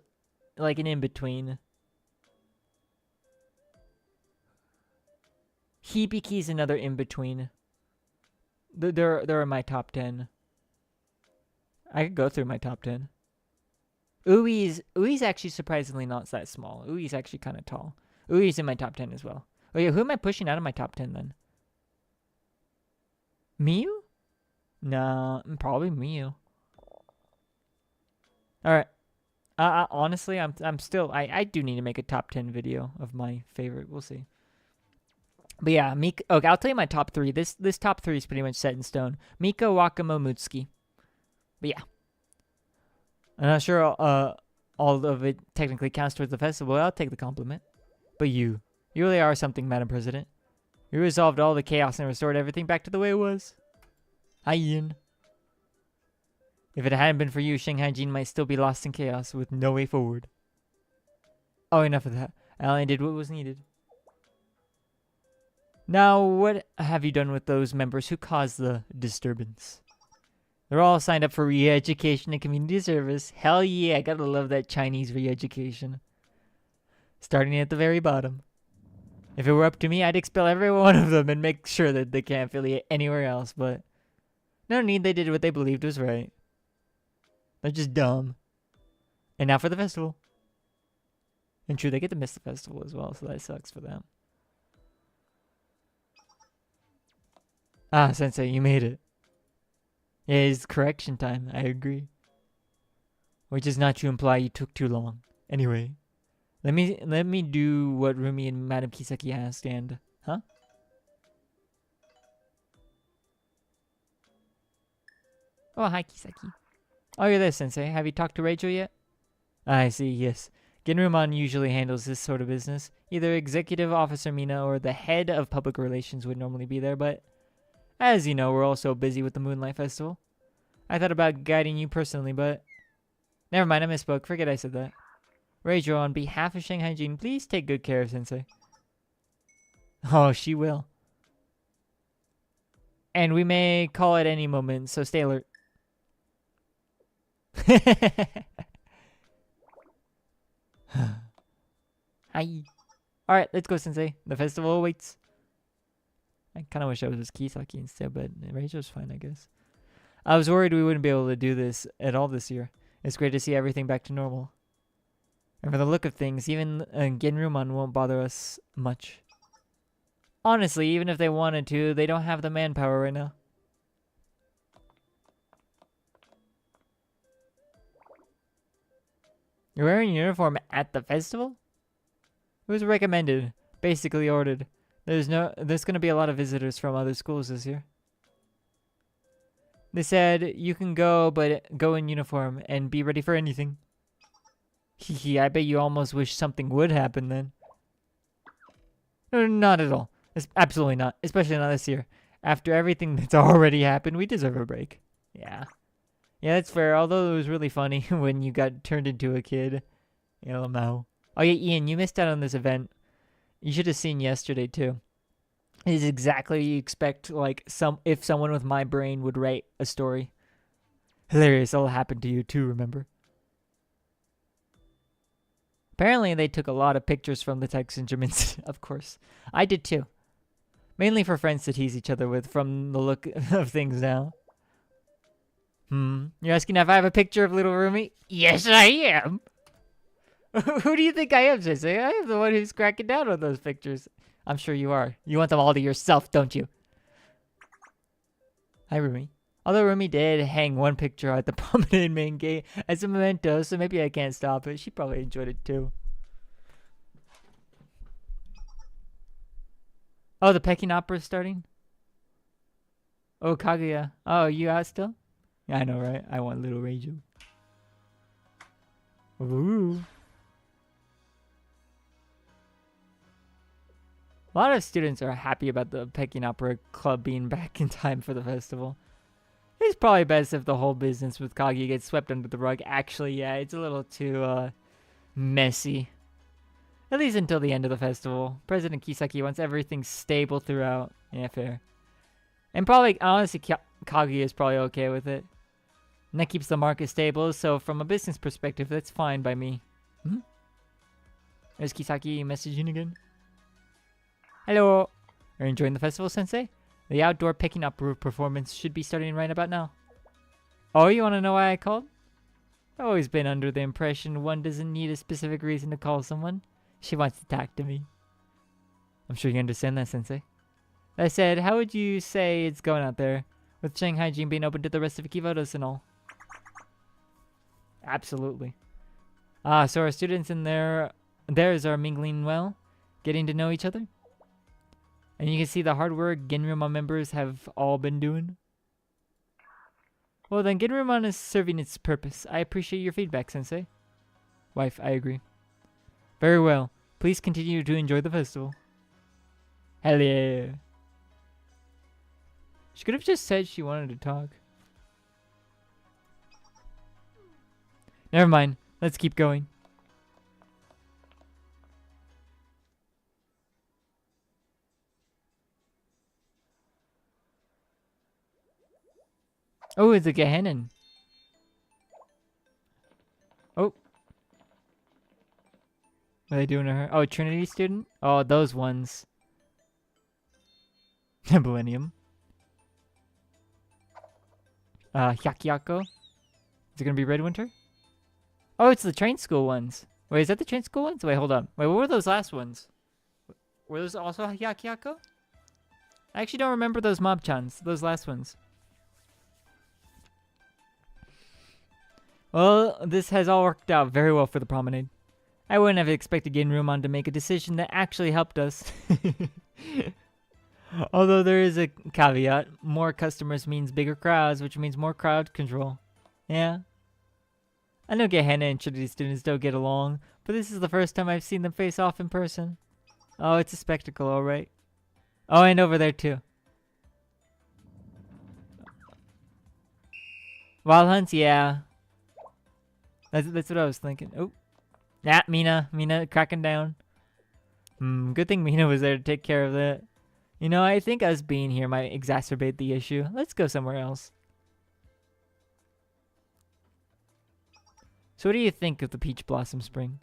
like an in-between. Hibiki's another in-between. They're in my top 10. I could go through my top 10. Ui's actually surprisingly not that small. Ui's actually kind of tall. Ui's in my top 10 as well. Oh yeah, who am I pushing out of my top 10 then? Miyu? Nah, probably Miyu. Alright. Honestly, I'm still... I do need to make a top 10 video of my favorite. We'll see. But yeah, Mika... Okay, I'll tell you my top 3. This top 3 is pretty much set in stone. Mika, Wakamo, Mutsuki. But yeah. I'm not sure all of it technically counts towards the festival. I'll take the compliment. But you really are something, Madam President. You resolved all the chaos and restored everything back to the way it was. Ayin. If it hadn't been for you, Shanhaijing might still be lost in chaos with no way forward. Oh, enough of that. I only did what was needed. Now, what have you done with those members who caused the disturbance? They're all signed up for re-education and community service. Hell yeah, I gotta love that Chinese re-education. Starting at the very bottom. If it were up to me, I'd expel every one of them and make sure that they can't affiliate anywhere else, but no need, they did what they believed was right. They're just dumb. And now for the festival. And true, they get to miss the festival as well, so that sucks for them. Ah, Sensei, you made it. Yeah, it's correction time, I agree. Which is not to imply you took too long. Anyway, let me do what Rumi and Madam Kisaki asked and... Huh? Oh, hi Kisaki. Oh, you're there, Sensei. Have you talked to Rachel yet? I see, yes. Genrumon usually handles this sort of business. Either Executive Officer Mina or the head of public relations would normally be there, but... As you know, we're all so busy with the Moonlight Festival. I thought about guiding you personally, but... Never mind, I misspoke. Forget I said that. Rachel, on behalf of Shanhaijing, please take good care of Sensei. Oh, she will. And we may call at any moment, so stay alert. Hi. Alright, let's go, Sensei. The festival awaits. I kind of wish I was with Kisaki instead, but Rachel's fine, I guess. I was worried we wouldn't be able to do this at all this year. It's great to see everything back to normal. And for the look of things, even Genrumon won't bother us much. Honestly, even if they wanted to, they don't have the manpower right now. You're wearing a uniform at the festival? It was recommended, basically ordered. There's gonna be a lot of visitors from other schools this year. They said you can go, but go in uniform and be ready for anything. Hee I bet you almost wish something would happen then. No, not at all. Absolutely not. Especially not this year. After everything that's already happened, we deserve a break. Yeah. Yeah, that's fair. Although it was really funny when you got turned into a kid. LMAO. Oh yeah, Ian, you missed out on this event. You should have seen yesterday too. It is exactly what you expect, like if someone with my brain would write a story. Hilarious, it'll happen to you too, remember? Apparently they took a lot of pictures from the Tech Syndrome incident, of course. I did too. Mainly for friends to tease each other with from the look of things now. You're asking if I have a picture of little Rumi? Yes, I am. Who do you think I am, Sensei? I am the one who's cracking down on those pictures. I'm sure you are. You want them all to yourself, don't you? Hi, Rumi. Although Rumi did hang one picture at the promenade main gate as a memento, so maybe I can't stop it. She probably enjoyed it too. Oh, the Peking Opera is starting? Oh, Kaguya. Oh, you out still? Yeah, I know, right? I want little Reiju. Ooh. A lot of students are happy about the Peking Opera Club being back in time for the festival. It's probably best if the whole business with Kaguya gets swept under the rug. Actually, yeah, it's a little too, messy. At least until the end of the festival. President Kisaki wants everything stable throughout. Yeah, fair. And probably, honestly, Kaguya is probably okay with it. And that keeps the market stable, so from a business perspective, that's fine by me. There's Kisaki messaging again. Hello. Are you enjoying the festival, Sensei? The outdoor picking up performance should be starting right about now. Oh, you want to know why I called? I've always been under the impression one doesn't need a specific reason to call someone. She wants to talk to me. I'm sure you understand that, Sensei. I said, how would you say it's going out there? With Shanhaijing being open to the rest of Ikivodos and all. Absolutely. So our students and theirs are mingling well? Getting to know each other? And you can see the hard work Genryuman members have all been doing? Well then, Genryuman is serving its purpose. I appreciate your feedback, Sensei. Wife, I agree. Very well. Please continue to enjoy the festival. Hell yeah. She could have just said she wanted to talk. Never mind. Let's keep going. Oh, it's a Gehennen. Oh. What are they doing to her? Oh, Trinity student? Oh, those ones. Millennium. Hyakyako. Is it gonna be Red Winter? Oh, it's the train school ones. Wait, is that the train school ones? Wait, hold on. Wait, what were those last ones? Were those also Hyakyako? I actually don't remember those Mob-chans. Those last ones. Well, this has all worked out very well for the promenade. I wouldn't have expected Genryuman to make a decision that actually helped us. Although there is a caveat. More customers means bigger crowds, which means more crowd control. Yeah. I know Gehenna and Trinity students don't get along, but this is the first time I've seen them face off in person. Oh, it's a spectacle, alright. Oh, and over there too. Wild hunts, yeah. That's what I was thinking. Oh. Nah, Mina cracking down. Good thing Mina was there to take care of that. You know, I think us being here might exacerbate the issue. Let's go somewhere else. So what do you think of the Peach Blossom Spring?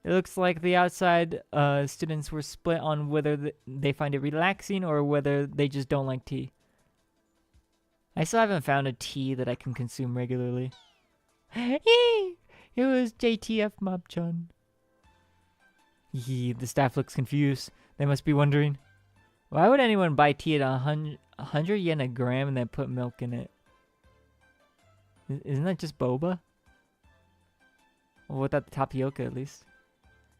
It looks like the outside students were split on whether they find it relaxing or whether they just don't like tea. I still haven't found a tea that I can consume regularly. Yay! It was JTF Mob-chan. The staff looks confused. They must be wondering, why would anyone buy tea at 100 yen a gram and then put milk in it? Isn't that just boba? Well, without the tapioca, at least.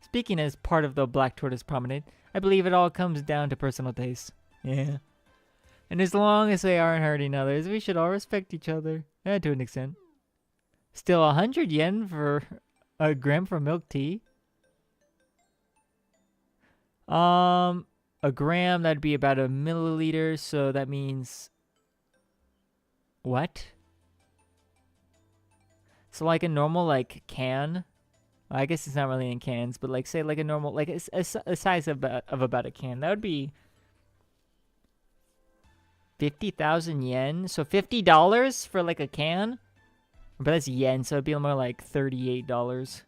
Speaking as part of the Black Tortoise Promenade, I believe it all comes down to personal taste. Yeah. And as long as they aren't hurting others, we should all respect each other. To an extent. Still, 100 yen for A gram for milk tea? A gram, that'd be about a milliliter, so that means... What? So like a normal, like, can? I guess it's not really in cans, but like, say like a normal, like a size of about a can. That would be 50,000 yen. So $50 for like a can? But that's yen, so it'd be more like $38.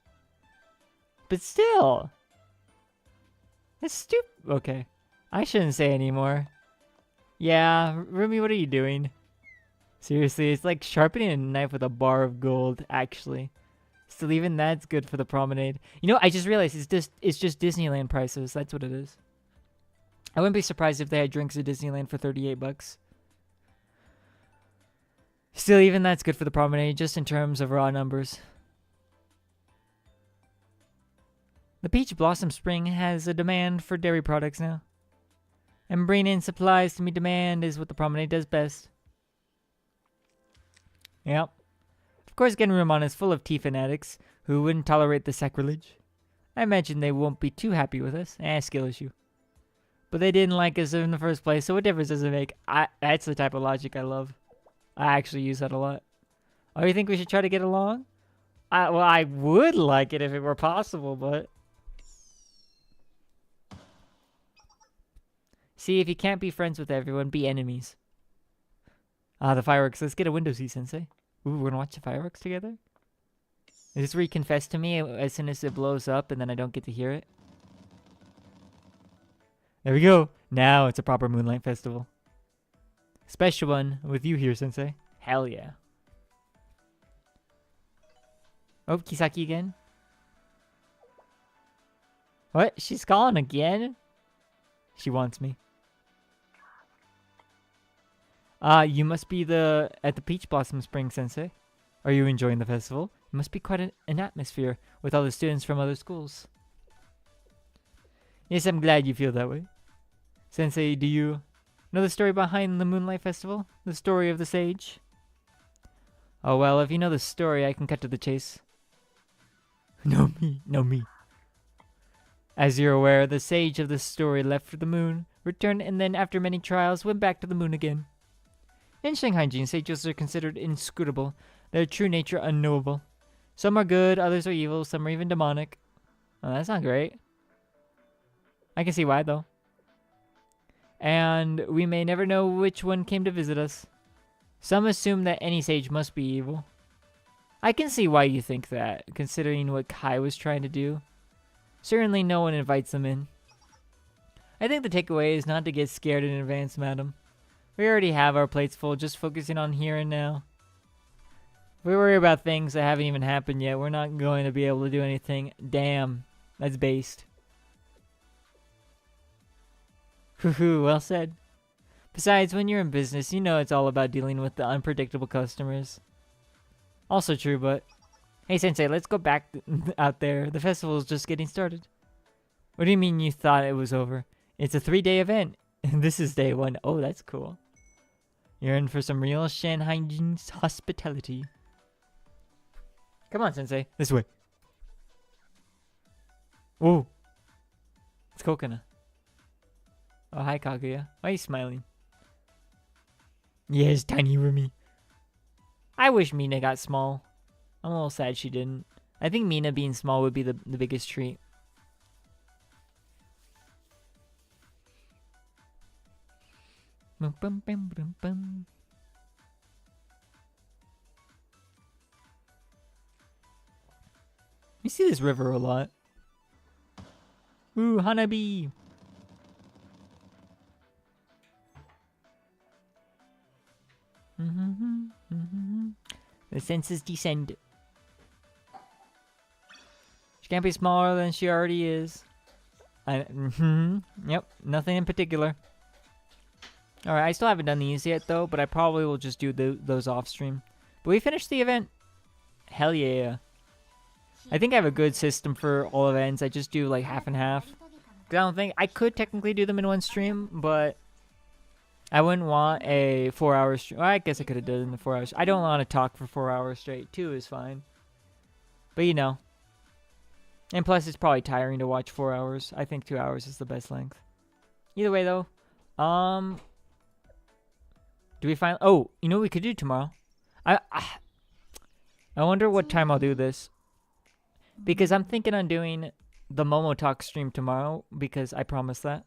But still. That's stupid. Okay. I shouldn't say anymore. Yeah, Rumi, what are you doing? Seriously, it's like sharpening a knife with a bar of gold, actually. Still, even that's good for the promenade. You know, I just realized it's just Disneyland prices. That's what it is. I wouldn't be surprised if they had drinks at Disneyland for 38 bucks. Still, even that's good for the promenade, just in terms of raw numbers. The Peach Blossom Spring has a demand for dairy products now. And bringing in supplies to meet demand is what the promenade does best. Yep. Of course, Genrumon is full of tea fanatics who wouldn't tolerate the sacrilege. I imagine they won't be too happy with us. Skill issue. But they didn't like us in the first place, so what difference does it make? That's the type of logic I love. I actually use that a lot. Oh, you think we should try to get along? Well, I would like it if it were possible, but... See, if you can't be friends with everyone, be enemies. The fireworks. Let's get a window seat, Sensei. Ooh, we're gonna watch the fireworks together? Is this where you confess to me as soon as it blows up and then I don't get to hear it? There we go. Now it's a proper Moonlight Festival. Special one with you here, Sensei. Hell yeah. Oh, Kisaki again. What? She's calling again? She wants me. You must be at the Peach Blossom Spring, Sensei. Are you enjoying the festival? It must be quite an atmosphere with all the students from other schools. Yes, I'm glad you feel that way. Sensei, do you know the story behind the Moonlight Festival? The story of the sage? Oh well, if you know the story, I can cut to the chase. No me. As you're aware, the sage of the story left for the moon, returned, and then after many trials, went back to the moon again. In Shanhaijing, sages are considered inscrutable, their true nature unknowable. Some are good, others are evil, some are even demonic. Oh, that's not great. I can see why, though. And we may never know which one came to visit us. Some assume that any sage must be evil. I can see why you think that, considering what Kai was trying to do. Certainly no one invites them in. I think the takeaway is not to get scared in advance, madam. We already have our plates full, just focusing on here and now. If we worry about things that haven't even happened yet, we're not going to be able to do anything. Damn, that's based. Hoo-hoo, well said. Besides, when you're in business, you know it's all about dealing with the unpredictable customers. Also true, but... Hey, Sensei, let's go back out there. The festival's just getting started. What do you mean you thought it was over? It's a 3-day event. And this is day 1. Oh, that's cool. You're in for some real Shanhaijing's hospitality. Come on, Sensei. This way. Whoa. It's Kokona. Oh, hi, Kaguya. Why are you smiling? Yes, tiny Rumi. I wish Mina got small. I'm a little sad she didn't. I think Mina being small would be the biggest treat. Bum, bum, bum, bum, bum. You see this river a lot. Ooh, Hanabi! The senses descend. She can't be smaller than she already is. Yep, nothing in particular. Alright, I still haven't done these yet though, but I probably will just do those off stream. But we finished the event. Hell yeah. I think I have a good system for all events. I just do like half and half. 'Cause I don't think I could technically do them in one stream, but I wouldn't want a 4-hour stream. Well, I guess I could have done it in the 4 hours. I don't want to talk for 4 hours straight. 2 is fine. But you know, And plus, it's probably tiring to watch 4 hours. I think 2 hours is the best length. Either way, though. Do we find... Oh, you know what we could do tomorrow? I wonder what time I'll do this. Because I'm thinking on doing the Momo Talk stream tomorrow. Because I promised that.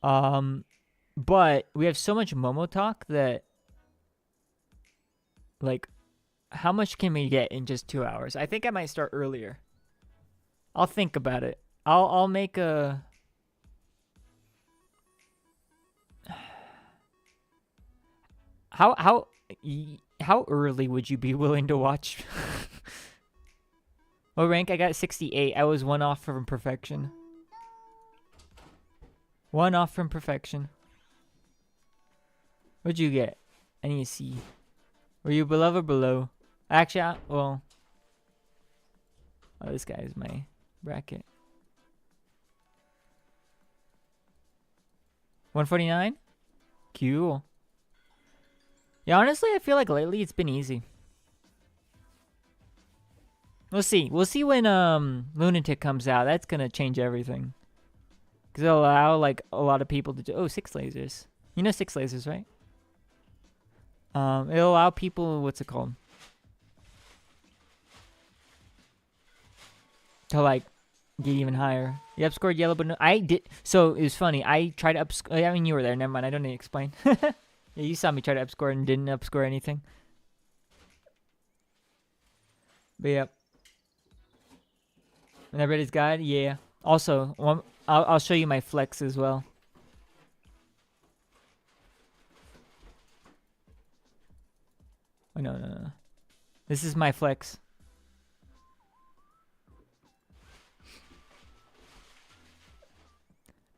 But we have so much Momo Talk that... Like, how much can we get in just 2 hours? I think I might start earlier. I'll think about it. I'll make a... How early would you be willing to watch? What rank? I got 68. I was 1 off from perfection. 1 off from perfection. What'd you get? I need to see. Were you above or below? Actually, well... Oh, this guy is my bracket. 149? Cool. Yeah, honestly, I feel like lately it's been easy. We'll see. We'll see when Lunatic comes out. That's gonna change everything. Because it'll allow like a lot of people to do... Oh, 6 lasers. You know 6 lasers, right? It'll allow people... What's it called? To like get even higher. You upscored yellow, but no... I did... So, it was funny. I tried to upscore... I mean, you were there. Never mind. I don't need to explain. Yeah, you saw me try to upscore and didn't upscore anything. But yep. And everybody's guide? Yeah. Also, I'll show you my flex as well. Oh, no. This is my flex.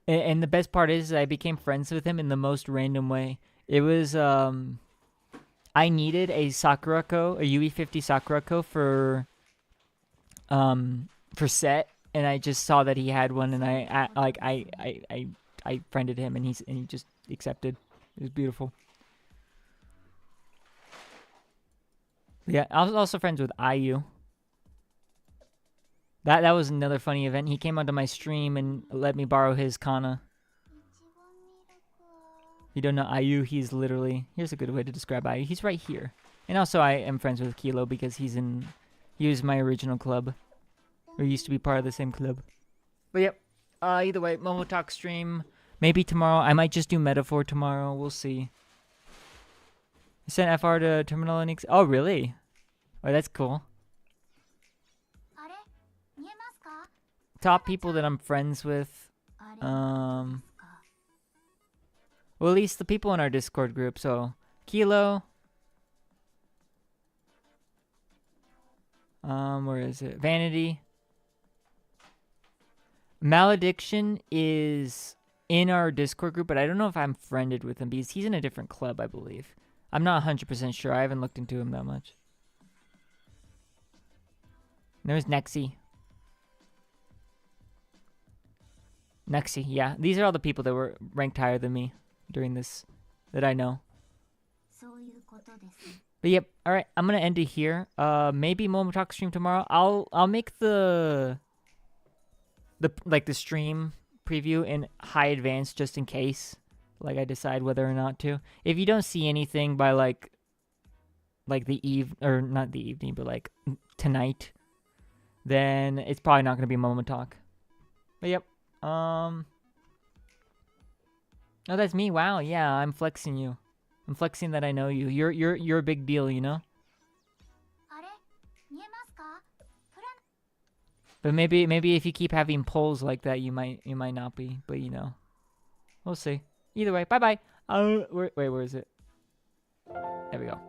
And the best part is I became friends with him in the most random way. It was, I needed a Sakurako, a UE50 Sakurako for set, and I just saw that he had one, and I friended him, and he just accepted. It was beautiful. Yeah, I was also friends with IU. That was another funny event. He came onto my stream and let me borrow his kana. You don't know IU, he's literally... Here's a good way to describe IU. He's right here. And also I am friends with Kilo because he was my original club. Or used to be part of the same club. But yep. Either way, Momo Talk stream. Maybe tomorrow. I might just do Metaphor tomorrow. We'll see. I sent FR to Terminal NX. Oh, really? Oh, that's cool. Top people that I'm friends with. Well, at least the people in our Discord group. So, Kilo. Where is it? Vanity. Malediction is in our Discord group, but I don't know if I'm friended with him because he's in a different club, I believe. I'm not 100% sure. I haven't looked into him that much. There's Nexi. Nexi, yeah. These are all the people that were ranked higher than me during this, that I know. But yep, alright, I'm gonna end it here. Maybe Momo Talk stream tomorrow. I'll make the stream preview in high advance just in case. Like I decide whether or not to. If you don't see anything by like or not the evening, but like tonight, then it's probably not gonna be Momo Talk. But yep. Oh, that's me. Wow. Yeah, I'm flexing you. I'm flexing that I know you. You're a big deal, you know? But maybe if you keep having polls like that, you might not be, but you know. We'll see. Either way, bye-bye. Wait, where is it? There we go.